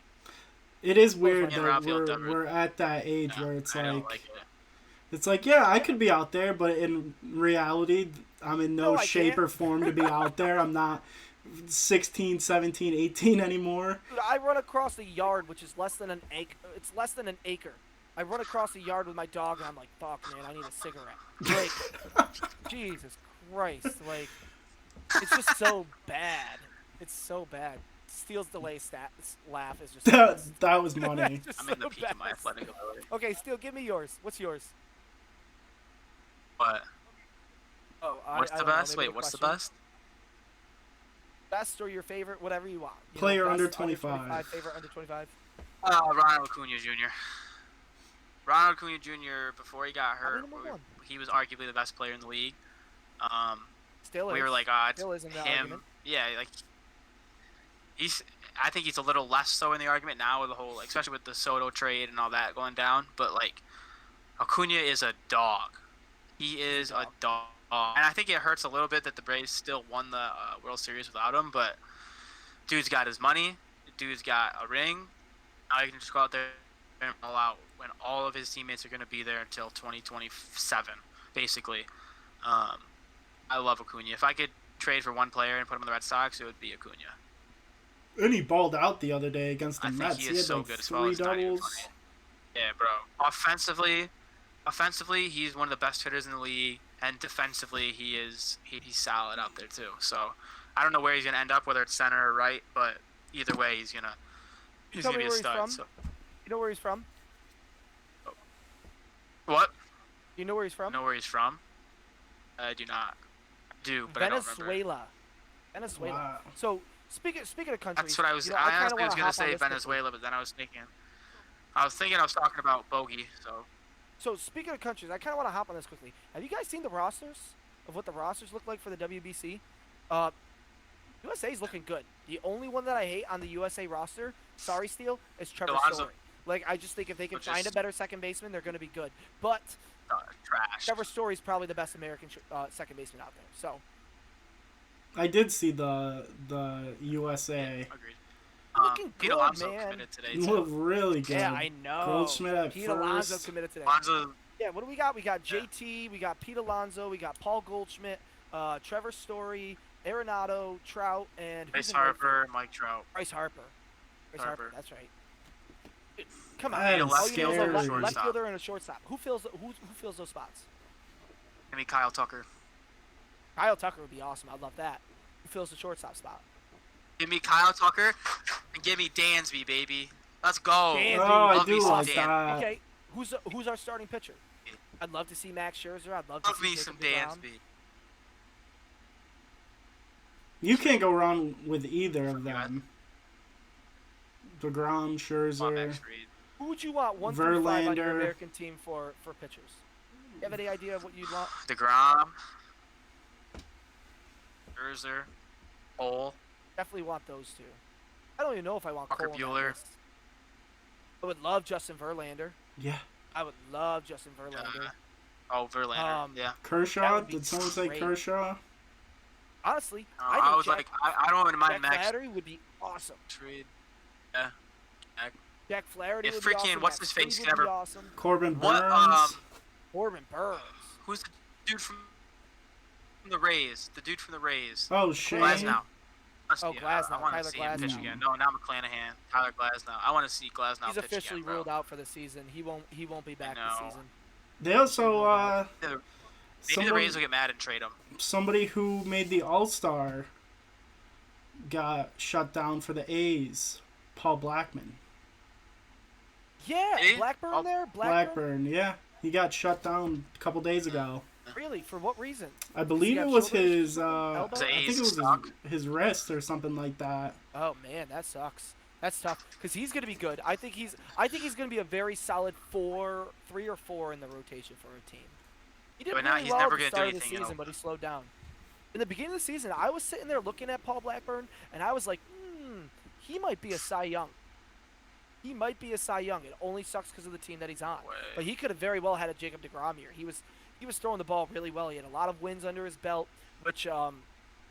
It is weird Yeah, that Rafael Devers. we're at that age No, where it's I don't like, like it. it's like, yeah, I could be out there, but in reality, I'm in no No, I shape can't. or form to be out there. I'm not 16, 17, 18 anymore. Dude, I run across the yard, which is less than an acre. It's less than an acre. I run across the yard with my dog, and I'm like, fuck, man, I need a cigarette. Like, Jesus Christ. Like, it's just so bad. It's so bad. Steele's delay laugh is just That was money. just I'm in the so peak of my bad. athletic ability. Okay, Steele, give me yours. What's yours? But Oh, what's I the don't know, best? maybe Wait, a what's the question. best? Best or your favorite, whatever you want. You know, Player best under 25. Favorite under 25. Ronald Acuna Jr. Ronald Acuna Jr. before he got Probably hurt, number one. he was arguably the best player in the league. Still is. We were like, it's Still is in that him. argument. Yeah, like I think he's a little less so in the argument now with the whole, especially with the Soto trade and all that going down. But like, Acuna is a dog. He is a dog, and I think it hurts a little bit that the Braves still won the World Series without him. But dude's got his money. Dude's got a ring. Now he can just go out there and all out when all of his teammates are going to be there until 2027, basically. I love Acuna. If I could trade for one player and put him in the Red Sox, it would be Acuna. And he balled out the other day against the I think Mets. he He is had so like good as well 3 as not even doubles. funny. Yeah, bro. Offensively, he's one of the best hitters in the league, and defensively, he's solid out there too. So I don't know where he's gonna end up, whether it's center or right, but either way, he's Tell gonna me be a where he's stud. from. So. You know where he's from? What? You know where he's from? Know where he's from? I do not. I do, but I don't remember. Venezuela. Wow. So speaking of countries, That's what I was. You know, I kinda honestly was wanna gonna hop on say this quickly. Venezuela, but then I was thinking I was talking about Bogey. So speaking of countries, I kind of want to hop on this quickly. Have you guys seen the rosters of what the rosters look like for the WBC? USA's looking good. The only one that I hate on the USA roster, sorry, Steele, is Trevor Alonso. Story. Like, I just think if they can Which find is- a better second baseman, they're going to be good. But trash. Trevor Story's probably the best American second baseman out there. So I did see the USA. Agreed. looking Pete good, Alonso man. committed today Looked too. really good. Yeah, I know. Goldschmidt at Pete Alonso first. committed today. Alonso, Yeah, what do we got? We got JT, we got Pete Alonso, we got Paul Goldschmidt, Trevor Story, Arenado, Trout, and Bryce who's in right Harper, field? Mike Trout. Bryce Harper. Bryce Harper. Harper. That's right. Come on, That is all you need is a scary. left Shortstop. fielder and a shortstop. Who fills those spots? I mean, Kyle Tucker. Kyle Tucker would be awesome. I'd love that. Who fills the shortstop spot? Give me Kyle Tucker and give me Dansby, baby. Let's go. Dansby. Oh, I Love do me some like Dan- that. Okay, who's our starting pitcher? I'd love to see Max Scherzer. I'd love to Love see me Jacob some deGrom. Dansby. You can't go wrong with either of Yeah. them. DeGrom, Come on, Scherzer. Max Fried. Who would you want 1 through 5 on your Verlander. American team for pitchers? You have any idea of what you'd want? DeGrom. Scherzer. Cole. Definitely want those two. I don't even know if I want Walker Cole on that Buehler. list. I would love Justin Verlander. Yeah. I would love Justin Verlander. Verlander. Yeah. Kershaw? That would be Did someone say great. Kershaw? Honestly, I think was Jack, like, I don't even mind Jack Max Flaherty would be awesome. Fried. Jack Flaherty If would be freaking- awesome. what's Max his face Fried could would be ever- awesome. Corbin What? Burns? Corbin Burns. Who's the dude from the Rays? The dude from the Rays. Oh, Shane. Glasnow. Oh, Glasnow, I want Tyler to see him pitch Glasnow. again. No, not McClanahan. Tyler Glasnow. I want to see Glasnow He's pitch officially again, bro. ruled out for the season. He won't be back this know. season. They also, Maybe the someone, Rays will get mad and trade him. somebody who made the All-Star got shut down for the A's. Paul Blackman. Yeah, Eh? Blackburn Oh, there? Blackburn, yeah. He got shut down a couple days ago. Really? For what reason? I believe have it was shoulder issues? his, Elbow? Was it I think A's it was stock? his wrist or something like that. Oh man, that sucks. That's tough because he's gonna be good. I think he's gonna be a very solid 3 or 4 in the rotation for a team. He did But now really he's well never at the gonna do start of the anything, you season, know. but he slowed down. In the beginning of the season, I was sitting there looking at Paul Blackburn, and I was like, he might be a Cy Young. He might be a Cy Young. It only sucks because of the team that he's on. Way. But he could have very well had a Jacob deGrom year. He was throwing the ball really well. He had a lot of wins under his belt, which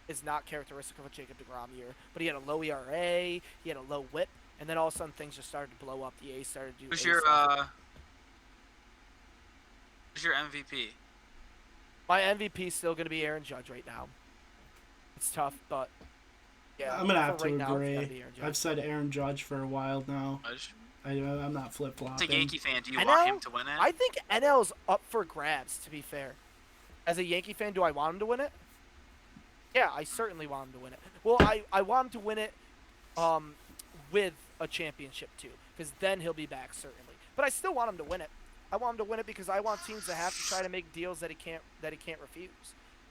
is not characteristic of a Jacob deGrom year. But he had a low ERA. He had a low WHIP, and then all of a sudden things just started to blow up. The A's started to do. Who's A's your stuff. MVP? My MVP is still going to be Aaron Judge right now. It's tough, but yeah, I'm gonna have for to right now, it's gotta agree. be Aaron Judge. I've said Aaron Judge for a while now. I'm not flip As a flopping. Yankee fan, do you I want know. him to win it? I think NL's up for grabs, to be fair. As a Yankee fan, do I want him to win it? Yeah, I certainly want him to win it. Well, I want him to win it with a championship, too, because then he'll be back, certainly. But I still want him to win it. I want him to win it because I want teams to have to try to make deals that he can't refuse,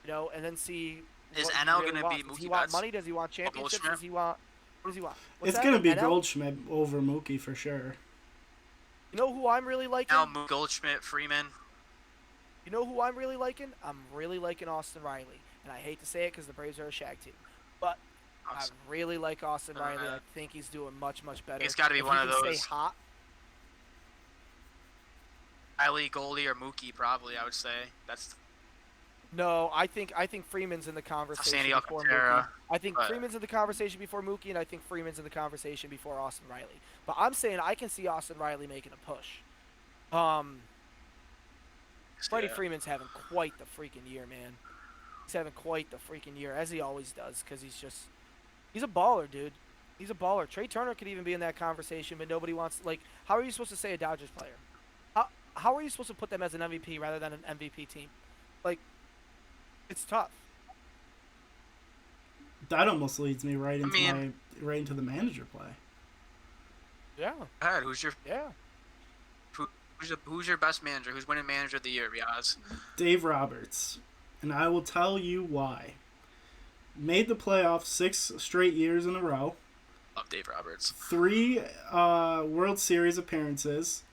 and then see. Is what he NL really gonna wants. be Does he Mookie want Betts? money? Does he want championships? Goldschmidt? Does he want? What does he want? What's It's that? gonna be NL? Goldschmidt over Mookie for sure. You know who I'm really liking? Now Goldschmidt, Freeman. You know who I'm really liking? I'm really liking Austin Riley. And I hate to say it because the Braves are a shag team. But I really like Austin Riley. I think he's doing much, much better. He's gotta be If one he of can those. Stay hot. Riley, Goldie, or Mookie, probably. I would say that's No, I think Freeman's in the conversation Sandy before Mookie. Alcantara. I think but- Freeman's in the conversation before Mookie, and I think Freeman's in the conversation before Austin Riley. But I'm saying I can see Austin Riley making a push. Freddie Yeah. Freeman's having quite the freaking year, man. He's having quite the freaking year, as he always does, because he's a baller, dude. He's a baller. Trey Turner could even be in that conversation, but nobody wants, how are you supposed to say a Dodgers player? How are you supposed to put them as an MVP rather than an MVP team? It's tough. That almost leads me right into mean- right into the manager play. Yeah, Go ahead. Who's yeah. your best manager? Who's winning manager of the year, Riaz? Dave Roberts, and I will tell you why. Made the playoffs 6 straight years in a row. Love Dave Roberts. 3 World Series appearances,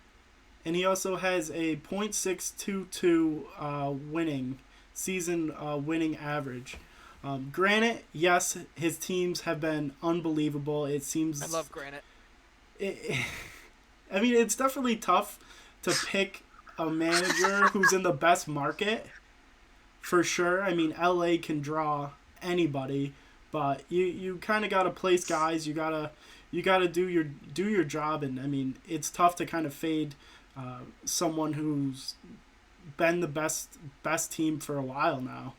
and he also has a .622 winning average. Granted, yes, his teams have been unbelievable. It seems I love Granite. I mean, it's definitely tough to pick a manager who's in the best market, for sure. I mean, LA can draw anybody, but you kind of got to place guys. You gotta do your job, and I mean, it's tough to kind of fade someone who's been the best team for a while now.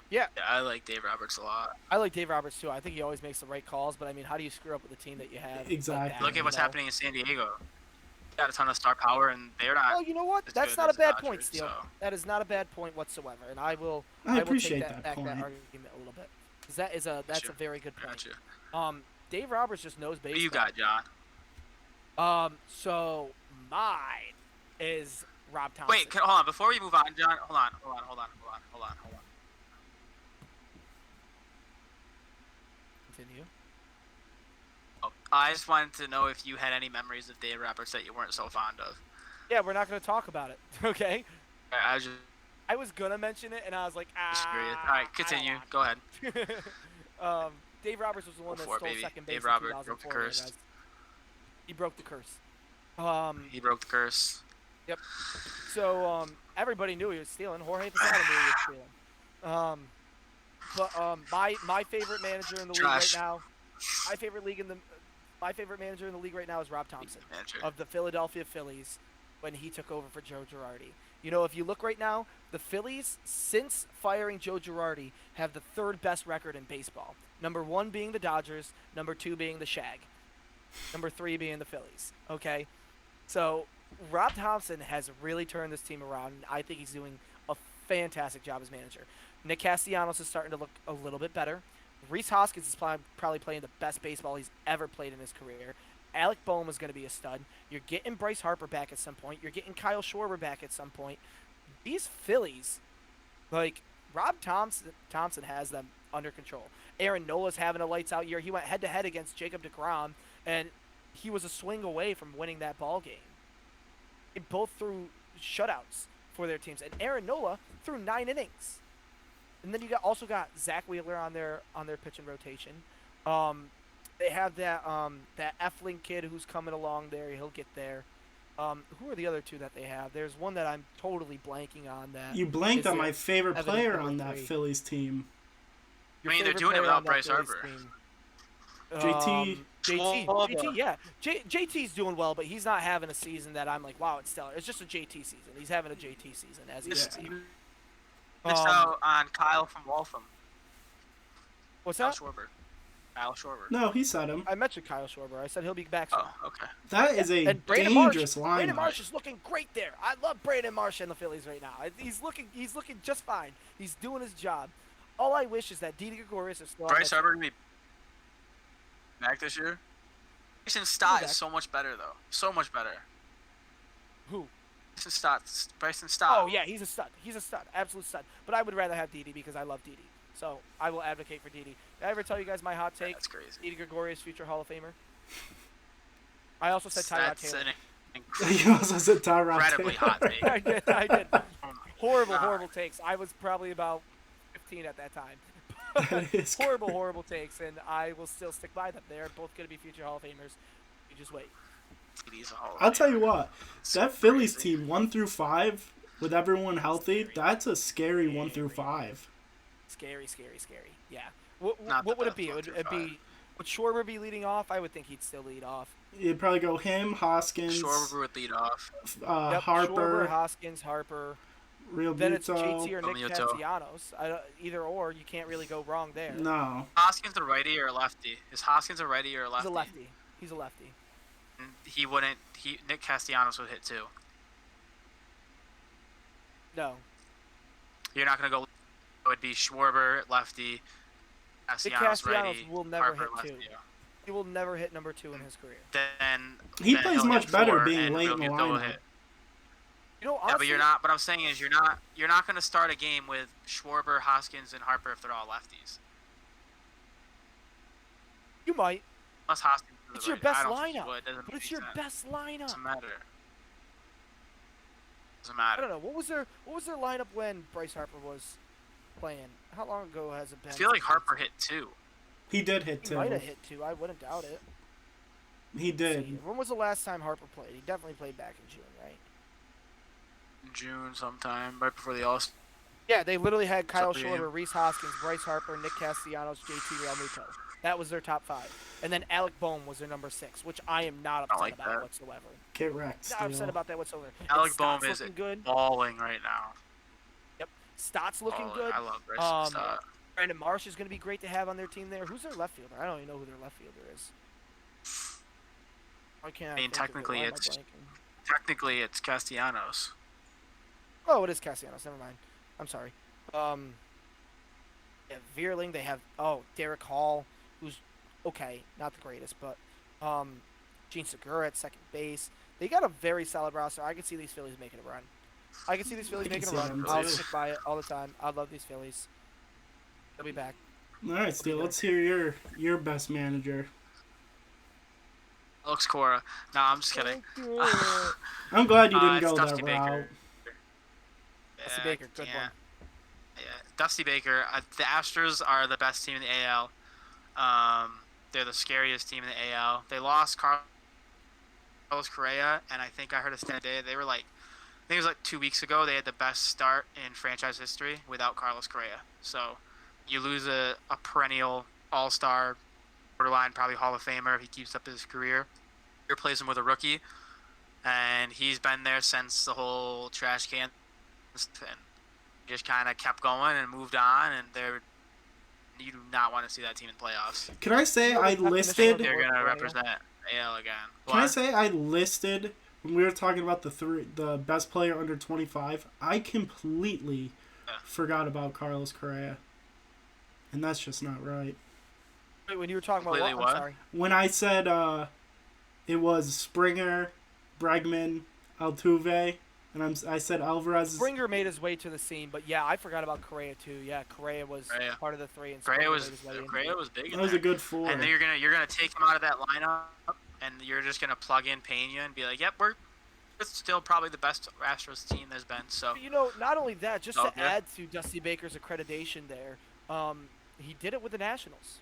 Yeah, Yeah, I like Dave Roberts a lot. I like Dave Roberts too. I think he always makes the right calls, but I mean, how do you screw up with the team that you have? like Exactly. that, Look you at what's know? happening in San Diego. Got a ton of star power, and they're not. Well, you know what? as That's good not a as the bad point, Dodgers, Steele. so. That is not a bad point whatsoever, and I will appreciate take that back point. that argument a little bit, because that's Gotcha. a very good point. Gotcha. Dave Roberts just knows Who baseball. do you got, John? So mine is Rob Thompson. Wait, hold on. Before we move on, John, hold on. Continue. Oh, I just wanted to know if you had any memories of Dave Roberts that you weren't so fond of. Yeah, we're not going to talk about it. Okay. I was just I was gonna mention it, and I was like, curious. All I right, don't continue. want Go ahead. to. Dave Roberts was the one that Go for it, stole baby. second base Dave in Roberts broke the 2004. curse. Guys. He broke the curse. He broke the curse. Yep. So everybody knew he was stealing. Jorge Posada knew he was stealing. My favorite manager in the league right Trash. now, my favorite manager in the league right now is Rob Thompson Manager. of the Philadelphia Phillies when he took over for Joe Girardi. You know, if you look right now, the Phillies, since firing Joe Girardi, have the third best record in baseball. Number 1 being the Dodgers, number 2 being the Shag, number 3 being the Phillies. Okay, so Rob Thompson has really turned this team around, and I think he's doing a fantastic job as manager. Nick Castellanos is starting to look a little bit better. Rhys Hoskins is probably playing the best baseball he's ever played in his career. Alec Boehm is going to be a stud. You're getting Bryce Harper back at some point. You're getting Kyle Schwarber back at some point. These Phillies, like, Rob Thompson has them under control. Aaron Nola's having a lights-out year. He went head-to-head against Jacob deGrom, and he was a swing away from winning that ball game. They both threw shutouts for their teams, and Aaron Nola threw 9 innings. And then you also got Zach Wheeler on their pitching rotation. They have that Eflin kid who's coming along there. He'll get there. Who are the other two that they have? There's one that I'm totally blanking on. That You blanked is on their my favorite evident player number on that 3. Phillies team. Your I mean, they're favorite doing it player without on that Bryce Phillies Harper. team. JT. JT, yeah. JT's doing well, but he's not having a season that I'm like, wow, it's stellar. It's just a JT season. He's having a JT season, as he This should be. missed out on Kyle from Waltham. What's Kyle that? Schwarber. Kyle Schwarber. No, he said him. I mentioned Kyle Schwarber. I said he'll be back soon. Oh, okay. That is a And Brandon dangerous Marsh, Brandon lineup. Marsh is looking great there. I love Brandon Marsh in the Phillies right now. He's looking just fine. He's doing his job. All I wish is that Didi Gregorius is still on Bryce that Harper gonna be back this year. Bryson Stott back. is so much better though. So much better. Who? Bryson Stott. Oh yeah, he's a stud. He's a stud, absolute stud. But I would rather have Didi because I love Didi. So I will advocate for Didi. Did I ever tell you guys my hot take? That's crazy. Didi Gregorius, future Hall of Famer. I also said Tyrod That's Taylor. an You also said Tyrod incredibly Taylor. hot take. I did. Oh my Horrible God. takes. I was probably about 15 at that time. That is horrible takes, and I will still stick by them. They're both going to be future Hall of Famers. You just wait. He's a Hall of I'll tell you Famer. what, So that Phillies crazy. team 1 through 5 with everyone healthy, Scary. that's a scary 1 through 5. Scary. Yeah. What Not the would it best be? one Would through it be? Would Schwarber be leading off? I would think he'd still lead off. You'd probably go him, Hoskins, Schwarber would lead off. Yep, Harper, Schwarber, Hoskins, Harper. Real Then it's Buto. JT or Nick Realmuto. Castellanos. Either or, you can't really go wrong there. No. Hoskins a righty or a lefty? Is Hoskins a righty or a He's lefty? a lefty. He's a lefty. He wouldn't. Nick Castellanos would hit too. No. You're not gonna go. It would be Schwarber lefty. Castellanos Castellanos righty. will never Harper hit lefty. two. He will never hit number 2 in his career. Then He then plays he'll much hit better 4 being and late in the Realmuto will lineup. hit. You know, Yeah, honestly, but you're not. What I'm saying is you're not gonna start a game with Schwarber, Hoskins, and Harper if they're all lefties. You might, Unless Hoskins. is It's the your righty. best I don't think he lineup, would. Doesn't but make it's your sense. best lineup. Doesn't matter. Doesn't I matter. don't know. What was their lineup when Bryce Harper was playing? How long ago has it been? I feel like Harper hit 2. He did hit He 2. might have hit 2. I wouldn't doubt it. He Let's see did. here. When was the last time Harper played? He definitely played back in June, right? In June sometime, right before the All. Yeah, they literally had Kyle Game. Schwarber, Reese Hoskins, Bryce Harper, Nick Castellanos, JT Realmuto. That was their top 5. And then Alec Boehm was their number 6, which I am not upset like about that. whatsoever. Get wrecked, Not upset Steele. about that whatsoever. Alec And Boehm Stott's is looking good. balling right now. Yep. Stott's looking Balling. good. I love Bryson Stott. Brandon Marsh is going to be great to have on their team there. Who's their left fielder? I don't even know who their left fielder is. I can't. I mean, think of it. Why am I blanking? technically it's Castellanos. Oh, it is Castellanos. Never mind. I'm sorry. Yeah, Veerling. They have Derek Hall, who's okay, not the greatest, but Gene Segura at second base. They got a very solid roster. I can see these Phillies making a run. I can see these Phillies I can making a see run. them I'll too. stick by it all the time. I love these Phillies. They'll be back. All right, Steele. Let's hear your best manager. Alex Cora. No, I'm just kidding. I'm glad you didn't It's go Dusty that Baker. route. Dusty Baker, good one. Yeah, Dusty Baker. The Astros are the best team in the AL. They're the scariest team in the AL. They lost Carlos Correa, and I think I heard a stat today. They were like, I think it was like 2 weeks ago. They had the best start in franchise history without Carlos Correa. So you lose a perennial all-star, borderline probably Hall of Famer if he keeps up his career. You replace him with a rookie, and he's been there since the whole trash can and just kind of kept going and moved on, and you do not want to see that team in playoffs. Can I say I Definition of listed? They're Correa. gonna represent AL again. Can I What? say I listed when we were talking about the best player under 25? I completely Yeah. forgot about Carlos Correa, and that's just not right. Wait, when you were talking about Completely what? what? I'm sorry. When I said it was Springer, Bregman, Altuve, and I said Alvarez. Springer made his way to the scene, but yeah, I forgot about Correa too. Yeah, Correa was Correa. part of the 3, and Correa Springer was made his way into Correa it. was big. That was a good 4. And then you're gonna take him out of that lineup, and you're just gonna plug in Pena and be like, yep, we're still probably the best Astros team there's been. So But, you know, not only that, just to Okay. add to Dusty Baker's accreditation there, he did it with the Nationals.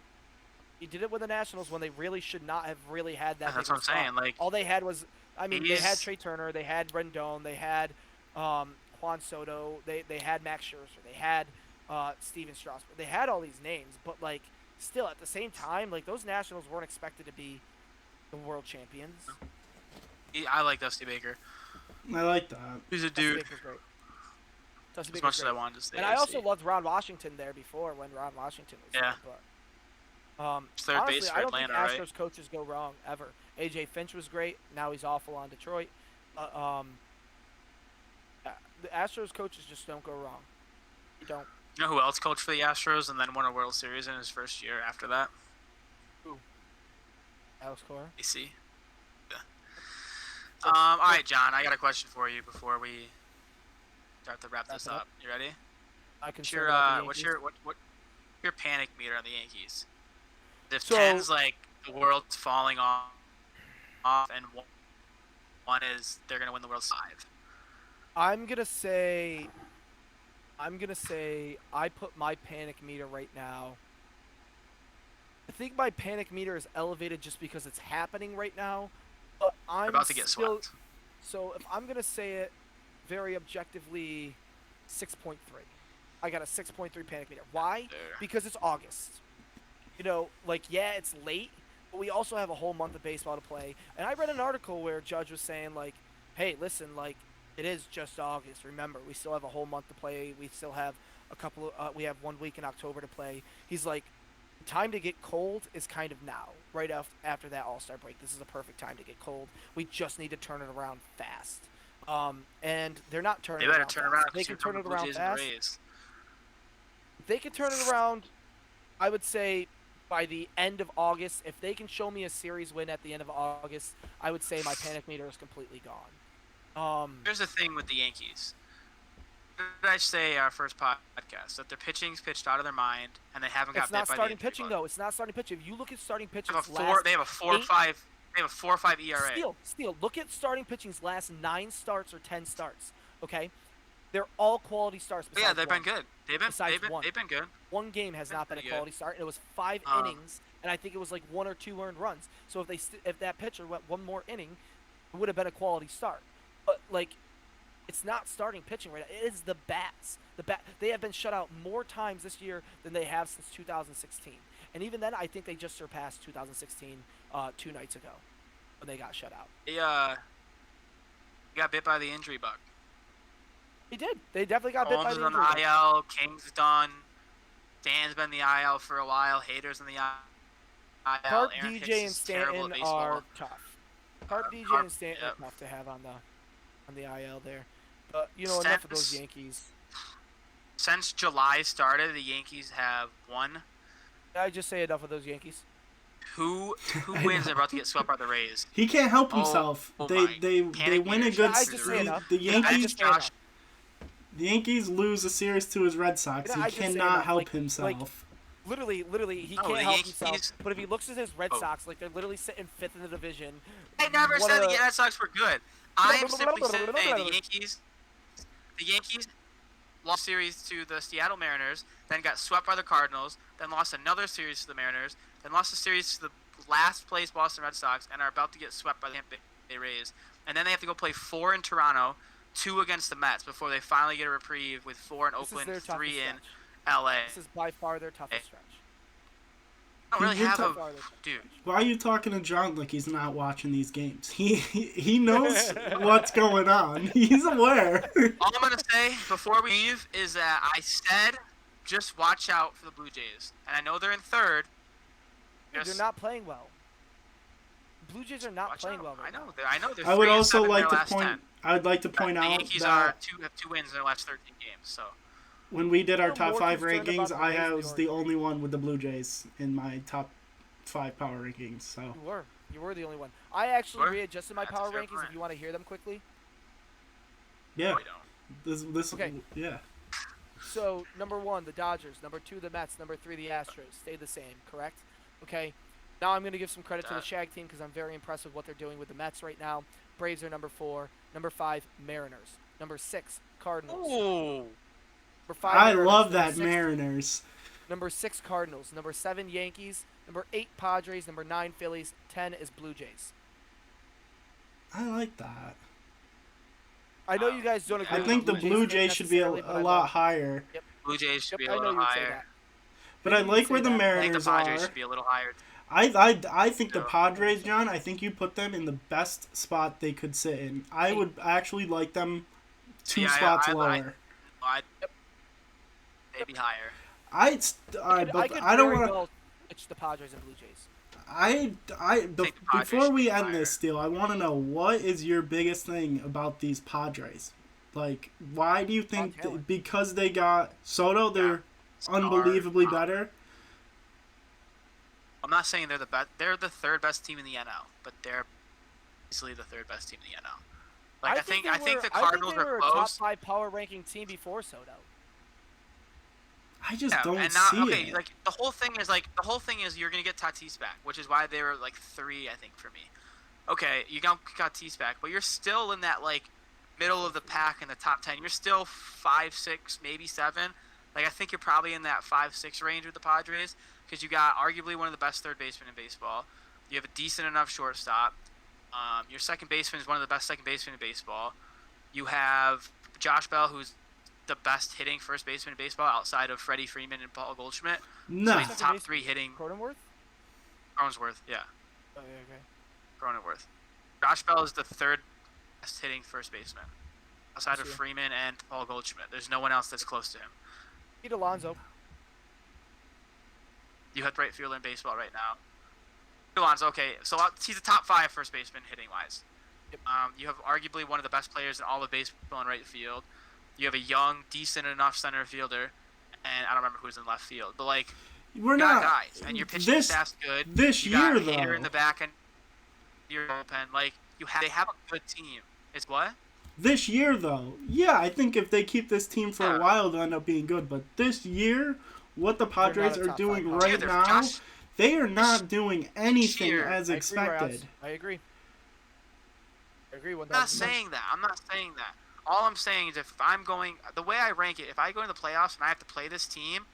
He did it with the Nationals when they really should not have really had that. that's big what I'm of a saying. spot. Like, all they had was, I mean, they had he's- Trey Turner, they had Rendon, they had Juan Soto, they had Max Scherzer, they had Steven Strasburg, they had all these names, but like still at the same time, like those Nationals weren't expected to be the world champions. I like Dusty Baker. I like that. He's a Dusty dude. Baker's great. Dusty As Baker's much as great. I wanted to stay. And I also loved Ron Washington there before when Ron Washington was Yeah. there. But Third honestly, base for I don't Atlanta, think right? Astros coaches go wrong ever. AJ Finch was great. Now he's awful on Detroit. The Astros coaches just don't go wrong. They don't. You know who else coached for the Astros and then won a World Series in his first year after that? Alex Cora. AC. Yeah. All right, John. I got a question for you before we start to wrap this Wrap it up. You ready? I can What's your what's your panic meter on the Yankees? If So- 10's like the world's falling off, and one is they're gonna win the World Series. I'm gonna say I put my panic meter right now. I think my panic meter is elevated just because it's happening right now. But I'm They're about to get still, swept. So if I'm gonna say it very objectively, 6.3. I got a 6.3 panic meter. Why? There. Because it's August. You know, like yeah, it's late, but we also have a whole month of baseball to play. And I read an article where Judge was saying like, "Hey, listen, like it is just August. Remember, we still have a whole month to play. We still have a couple of we have 1 week in October to play." He's like, "Time to get cold is kind of now, right after that All-Star break. This is a perfect time to get cold. We just need to turn it around fast." And they're not turning They it better around turn fast. around. They 'Cause can here turn come it the Blue around Jays and fast. Rays. They can turn it around, I would say, by the end of August. If they can show me a series win at the end of August, I would say my panic meter is completely gone. Here's the thing with the Yankees. What did I say our first podcast? That their pitching's pitched out of their mind, and they haven't got It's bit not by starting the injury pitching bug. though. It's not starting pitching. If you look at starting pitching's They have a 4.5. They have a 4.5 ERA. Steal. Look at starting pitching's last 9 starts or 10 starts. Okay, They're all quality starts. But yeah, Besides they've one. been good. They've been Besides one. they've been good. One game has Been not been a pretty quality good. start, and it was 5 Um, innings, and I think it was like 1 or 2 earned runs. So if that pitcher went one more inning, it would have been a quality start. But like, it's not starting pitching right now. It is the bats. They have been shut out more times this year than they have since 2016. And even then, I think they just surpassed 2016 2 nights ago when they got shut out. He got bit by the injury bug. They did. They definitely got bit by Holmes is the on injury bug. the IL. King's done. Dan's been in the IL for a while. Hader's in the IL. Hart, Aaron DJ, Hicks and is terrible Stanton at baseball. are tough. Hart, DJ, Hart- and Stanton yep. are tough to have on the IL there. But enough of those Since- Yankees. Since July started, the Yankees have won. I just say enough of those Yankees. Who I wins? know. They're about to get swept by the Rays. He can't help Oh, himself. oh they my. they Panic win a meters good. I just say enough. The I Yankees just say Josh- enough. the Yankees lose a series to his Red Sox. I He just say cannot enough. help Like- himself. Literally, he No, can't the help Yankees- himself. But if he looks at his Red Oh. Sox, like they're literally sitting 5th in the division. I never One said of the the- Red Sox were good. I am simply saying the Yankees lost series to the Seattle Mariners, then got swept by the Cardinals, then lost another series to the Mariners, then lost a series to the last place Boston Red Sox, and are about to get swept by the Tampa Bay Rays. And then they have to go play 4 in Toronto, 2 against the Mets before they finally get a reprieve with 4 in This is Oakland, their 3 toughest in stretch. LA. This is by far their toughest stretch. I don't really You're have ta- a By far their toughest dude. stretch. Why are you talking to John like he's not watching these games? He knows what's going on. He's aware. All I'm gonna say before we leave is that I said just watch out for the Blue Jays, and I know they're in 3rd. Dude, they're not playing well. Blue Jays are not Watch playing out. well right now. I know. They're I would 3 and also 7 in like their to last point. 10. I would like to The point out Yankees that have 2 wins in their last 13 games. So when we did our I'm top more 5 concerned rankings, about the I Rays than was the the only one with the Blue Jays in my top 5 power rankings. So You were the only one. I actually Were? readjusted my That's a power fair rankings. point. If you want to hear them quickly. yeah, no, we don't. this Okay. yeah. So number 1, the Dodgers. Number 2, the Mets. Number 3, the Astros. Stay the same, correct? Okay. Now I'm going to give some credit to the Shag team because I'm very impressed with what they're doing with the Mets right now. Braves are number 4. Number 5, Mariners. Number 6, Cardinals. Ooh. Number 5, I Mariners. love Number that 6, Mariners. Number 6, Cardinals. Number 7, Yankees. Number 8, Padres. Number 9, Phillies. 10 is Blue Jays. I like that. I know you guys don't agree. I with think the Jays Blue thing Jays should be a necessarily, but I lot love- higher. Blue Jays should Yep, be a I know little you would say higher. that. But I I knew like you'd where say the that. I think the Mariners Padres are. should be a little higher. I think the Yeah. Padres, John, I think you put them in the best spot they could sit in. I would actually like them 2 Yeah, spots I- lower. They'd be higher. I could I don't very want to. well switch the Padres and Blue Jays. think the Padres Before we should be end higher. this deal, I want to know what is your biggest thing about these Padres? Like, why do you think talent. because they got Soto, they're Star, unbelievably better? I'm not saying they're the best. They're the 3rd best team in the NL, but they're easily the 3rd best team in the NL. Like I think they the were- Cardinals I think they were are a top close. 5 power ranking team before Soto. I just Yeah, don't and now, see okay, it. like the whole thing is you're gonna get Tatis back, which is why they were like 3, I think, for me. Okay, you got Tatis back, but you're still in that like middle of the pack in the top 10. You're still 5, 6, maybe 7. Like I think you're probably in that 5, 6 range with the Padres because you got arguably one of the best third basemen in baseball. You have a decent enough shortstop. Your second baseman is one of the best second basemen in baseball. You have Josh Bell, who's the best hitting first baseman in baseball outside of Freddie Freeman and Paul Goldschmidt. No, So he's the top 3 hitting. Cronenworth? Cronenworth, yeah. Okay, okay. Cronenworth. Josh Bell is the 3rd best hitting first baseman outside of See. Freeman and Paul Goldschmidt. There's no one else that's close to him. Pete Alonso. You have right fielder in baseball right now. Alonso, okay, so he's the top 5 first baseman hitting wise. Yep. You have arguably one of the best players in all of baseball in right field. You have a young, decent enough center fielder, and I don't remember who's in left field, but like we're you got not. guys, and your pitching This staff's good. this You year got a hitter though. in the back end, your bullpen, like they have a good team. It's what? This year, though, yeah, I think if they keep this team for Yeah. a while, they'll end up being good. But this year, what the Padres a are top doing five right Dude, they're now, Josh- they are not doing anything year- as expected. I agree. I agree. I'm not saying that. all I'm saying is if I'm going the way I rank it, if I go into the playoffs and I have to play this team,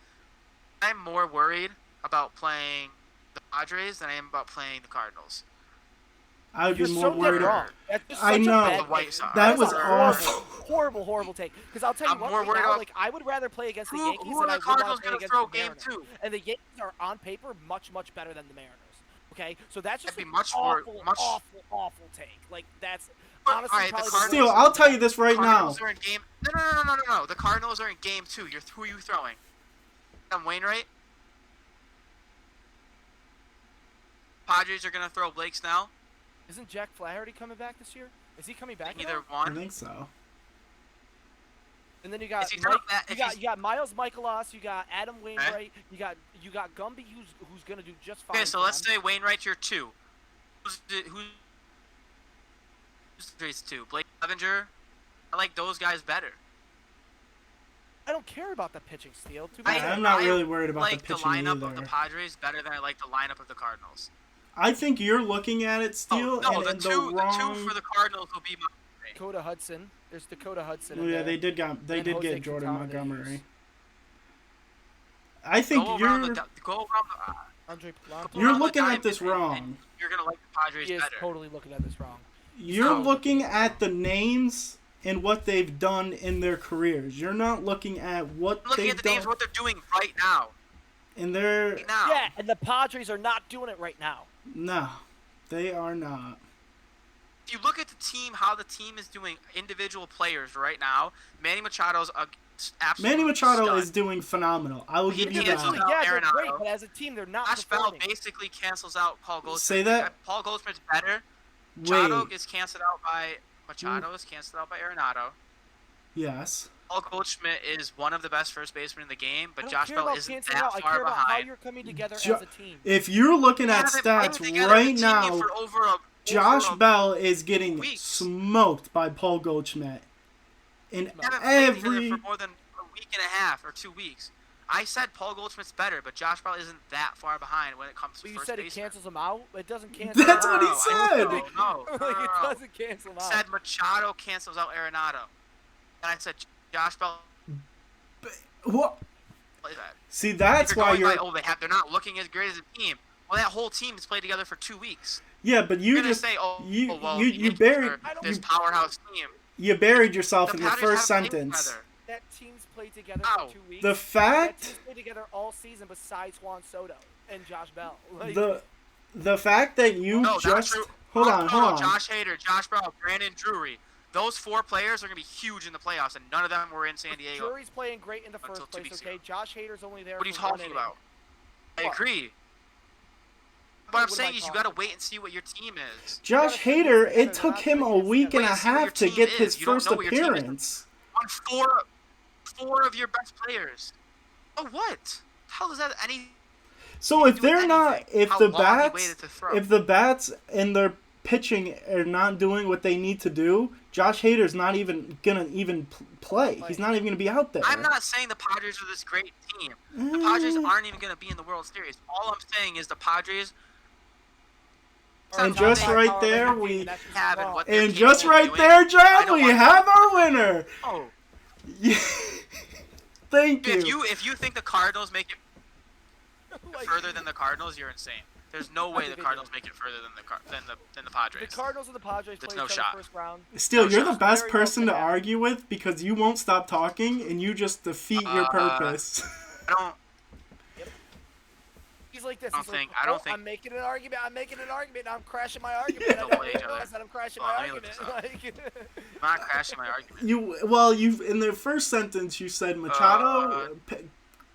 I'm more worried about playing the Padres than I am about playing the Cardinals. I would You're be more so dead worried. wrong. That's just I such know. a bad The White take. Sox. That That's was a horrible, awful. horrible take. Because I'll tell you I'm what, more right worried now, about- like I would rather play against the Who Yankees are than I the would want Cardinals to play going to against throw the game Mariners. 2? And the Yankees are on paper much better than the Mariners. Okay, so that's just That'd be an much more- awful take. Like that's But, honestly alright, the probably Cardinals- Still, I'll tell you this right now. Cardinals are in game. No. The Cardinals are in game 2. Who are you throwing? Wainwright. Padres are going to throw Blake Snell. Isn't Jack Flaherty coming back this year? Is he coming back? Either Either. I one. think so. And then you got Is he coming Mike, back? you If got he's- you got Miles Michaelos, you got Adam Wainwright, you got Gumby who's gonna do just fine. Okay, so for let's them. say Wainwright's your 2. Who's Padres 2? Blake Clevenger. I like those guys better. I don't care about the pitching, Steele. To be I- fair. I'm not I really worried about like the pitching lineup of the either. Padres better than I like the lineup of the Cardinals. I think you're looking at it, Steele, no, and the in two the wrong. for the Cardinals will be Dakota Hudson. There's Dakota Hudson. Oh, in yeah, there. they did And Jose get Jordan Quintana they Montgomery. use. I think go you're around the Andre Polanco. you're around the looking at diamond this and wrong. you're gonna like the Padres He is better. totally looking at this wrong. You're No. looking at the names and what they've done in their careers. You're not looking at what I'm looking they've at the names, done what they're doing right now. in their. Right now. Yeah, and the Padres are not doing it right now. No, they are not. If you look at the team, how the team is doing individual players right now, Manny Machado's a absolute Manny Machado stud. is doing phenomenal. I will He give you cancels that. out Yeah, they're Arenado. great, but as a team, they're not Josh Bell performing. basically cancels out Paul Goldschmidt. Say that- Paul Goldschmidt's better. Machado Wait, is canceled out by Arenado. yes. Paul Goldschmidt is one of the best first basemen in the game, I but don't Josh care Bell about isn't canceling that out. I far care about how behind. you're coming together Jo- as a team. If you're looking They at haven't played stats together as a right team now, for over Josh a- Bell is getting weeks. smoked by Paul Goldschmidt in They haven't played every. together for more than a week and a half or 2 weeks. I said Paul Goldschmidt's better, but Josh Bell isn't that far behind when it comes to But you first said it baseman. cancels him out. It doesn't cancel. That's him what he out. said. No. Like it doesn't cancel him out. Said Machado cancels out Arenado, and I said Josh Bell. What? Play that. See, that's If you're why going you're. by, they're not looking as great as a team. Well, that whole team has played together for 2 weeks. Yeah, but you You're gonna just say, you well, you the you Yankees buried are I don't- this you, powerhouse team. you buried yourself The in the Padres first haven't played sentence. together. That team's played together Ow. for 2 weeks. The That fact team's played together all season besides Juan Soto and Josh Bell. Like, the fact that you No, not just true. hold No, on, no, hold no, on. Josh Hader, Josh Bell, Brandon Drury. Those 4 players are going to be huge in the playoffs, and none of them were in San Diego. Drury's playing great in the Until first 2 place, weeks okay? ago. Josh Hader's only there What are you for one talking inning. about? I What? agree. But What I'm am I saying is you talking got to wait and see what your team is. Josh gotta put this Hader, together, it took not him put a this week and together. a Wait, see what your half to team get is. his You don't first know what your team is. appearance. On four of your best players. Oh, what? How does that any? So if do they're not, anything. if How the long he bats, waited to throw. if the bats and their pitching are not doing what they need to do, Josh Hader's not even gonna play. He's not even gonna be out there. I'm not saying the Padres are this great team. The Padres Mm. aren't even going to be in the World Series. All I'm saying is the Padres And Or just top right power there, ranking team, we- and that's just have and wrong. what they're And just capable of right doing. there, I John, don't we want- have our winner. Oh, Yeah. Thank you. if you think the Cardinals make it Like, further than the Cardinals, you're insane. There's no way think the they Cardinals make it further than the the Padres. Cardinals and the Padres There's play no each other shot. first round. Still, No you're the shot. best Very well person to could happen. argue with because you won't stop talking and you just defeat your purpose. I don't. He's like this. I He's don't like, think- I don't "Oh, think- I'm making an argument. I'm making an argument. I'm crashing my argument. I Don't didn't play each other. realize that I'm crashing Hold my on, let me argument." look Like, I'm not crashing my argument. you in the first sentence you said Machado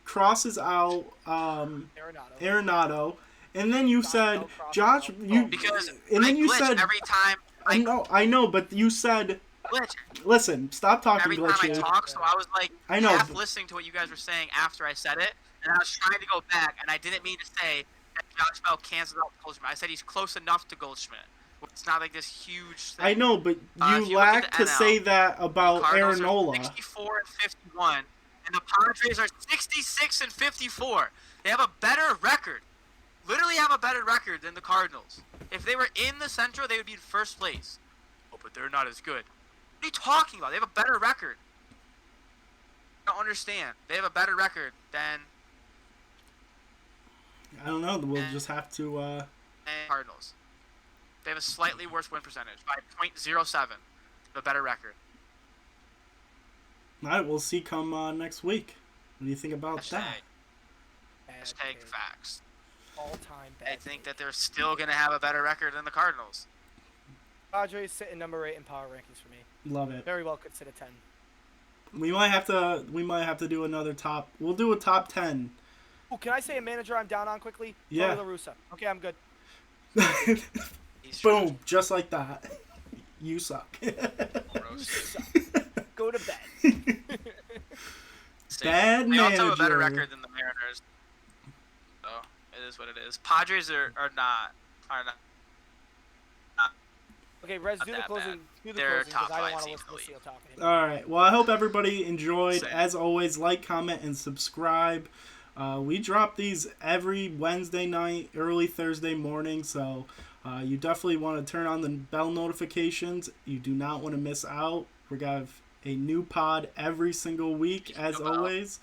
crosses out Arenado. Arenado, and then you Josh said Bell crosses Josh out. you Because and I then you glitch said every time I know, but you said glitch listen, stop talking, every time I glitchy. talk. So I was like I know, half but- listening to what you guys were saying after I said it, and I was trying to go back, and I didn't mean to say that Josh Bell cancels out Goldschmidt. I said he's close enough to Goldschmidt. It's not like this huge thing. I know, but if you you look at lack the to NL, say that about Cardinals Aaron are Nola. 64 and 51, and the Padres are 66 and 54. They have a better record. Literally have a better record than the Cardinals. If they were in the Central, they would be in first place. Oh, but they're not as good. What are you talking about? They have a better record. I don't understand. They have a better record than I don't know. We'll just have to. Cardinals. They have a slightly worse win percentage by .07. A better record. All right, we'll see come next week. What do you think about that? Hashtag facts. All-time bad. I think that they're still going to have a better record than the Cardinals. Padres sitting number 8 in power rankings for me. Love it. Very well could sit at 10. We might have to do another top. We'll do a top 10. Oh, can I say a manager I'm down on quickly? Yeah. Tony La Russa. Okay, I'm good. Boom, just like that. You suck. Go to bed. Bad They also have a better manager. record than the Mariners. So it is what it is. Padres are not. Okay, Rez, do the that closing. bad. Do the They're closing top because I don't five want to team listen in to the Seal talking. All right. Well, I hope everybody enjoyed. Same. As always, like, comment, and subscribe. We drop these every Wednesday night, early Thursday morning, so you definitely want to turn on the bell notifications. You do not want to miss out. We have a new pod every single week, as always.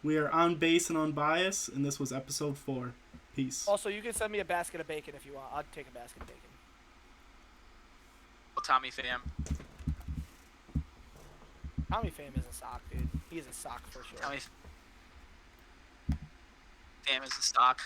We are on base and unbiased, and this was episode 4. Peace. Also, you can send me a basket of bacon if you want. I'd take a basket of bacon. Tommy fam. Tommy Pham is a sock, dude. He is a sock for sure. Tommy fam is the stock.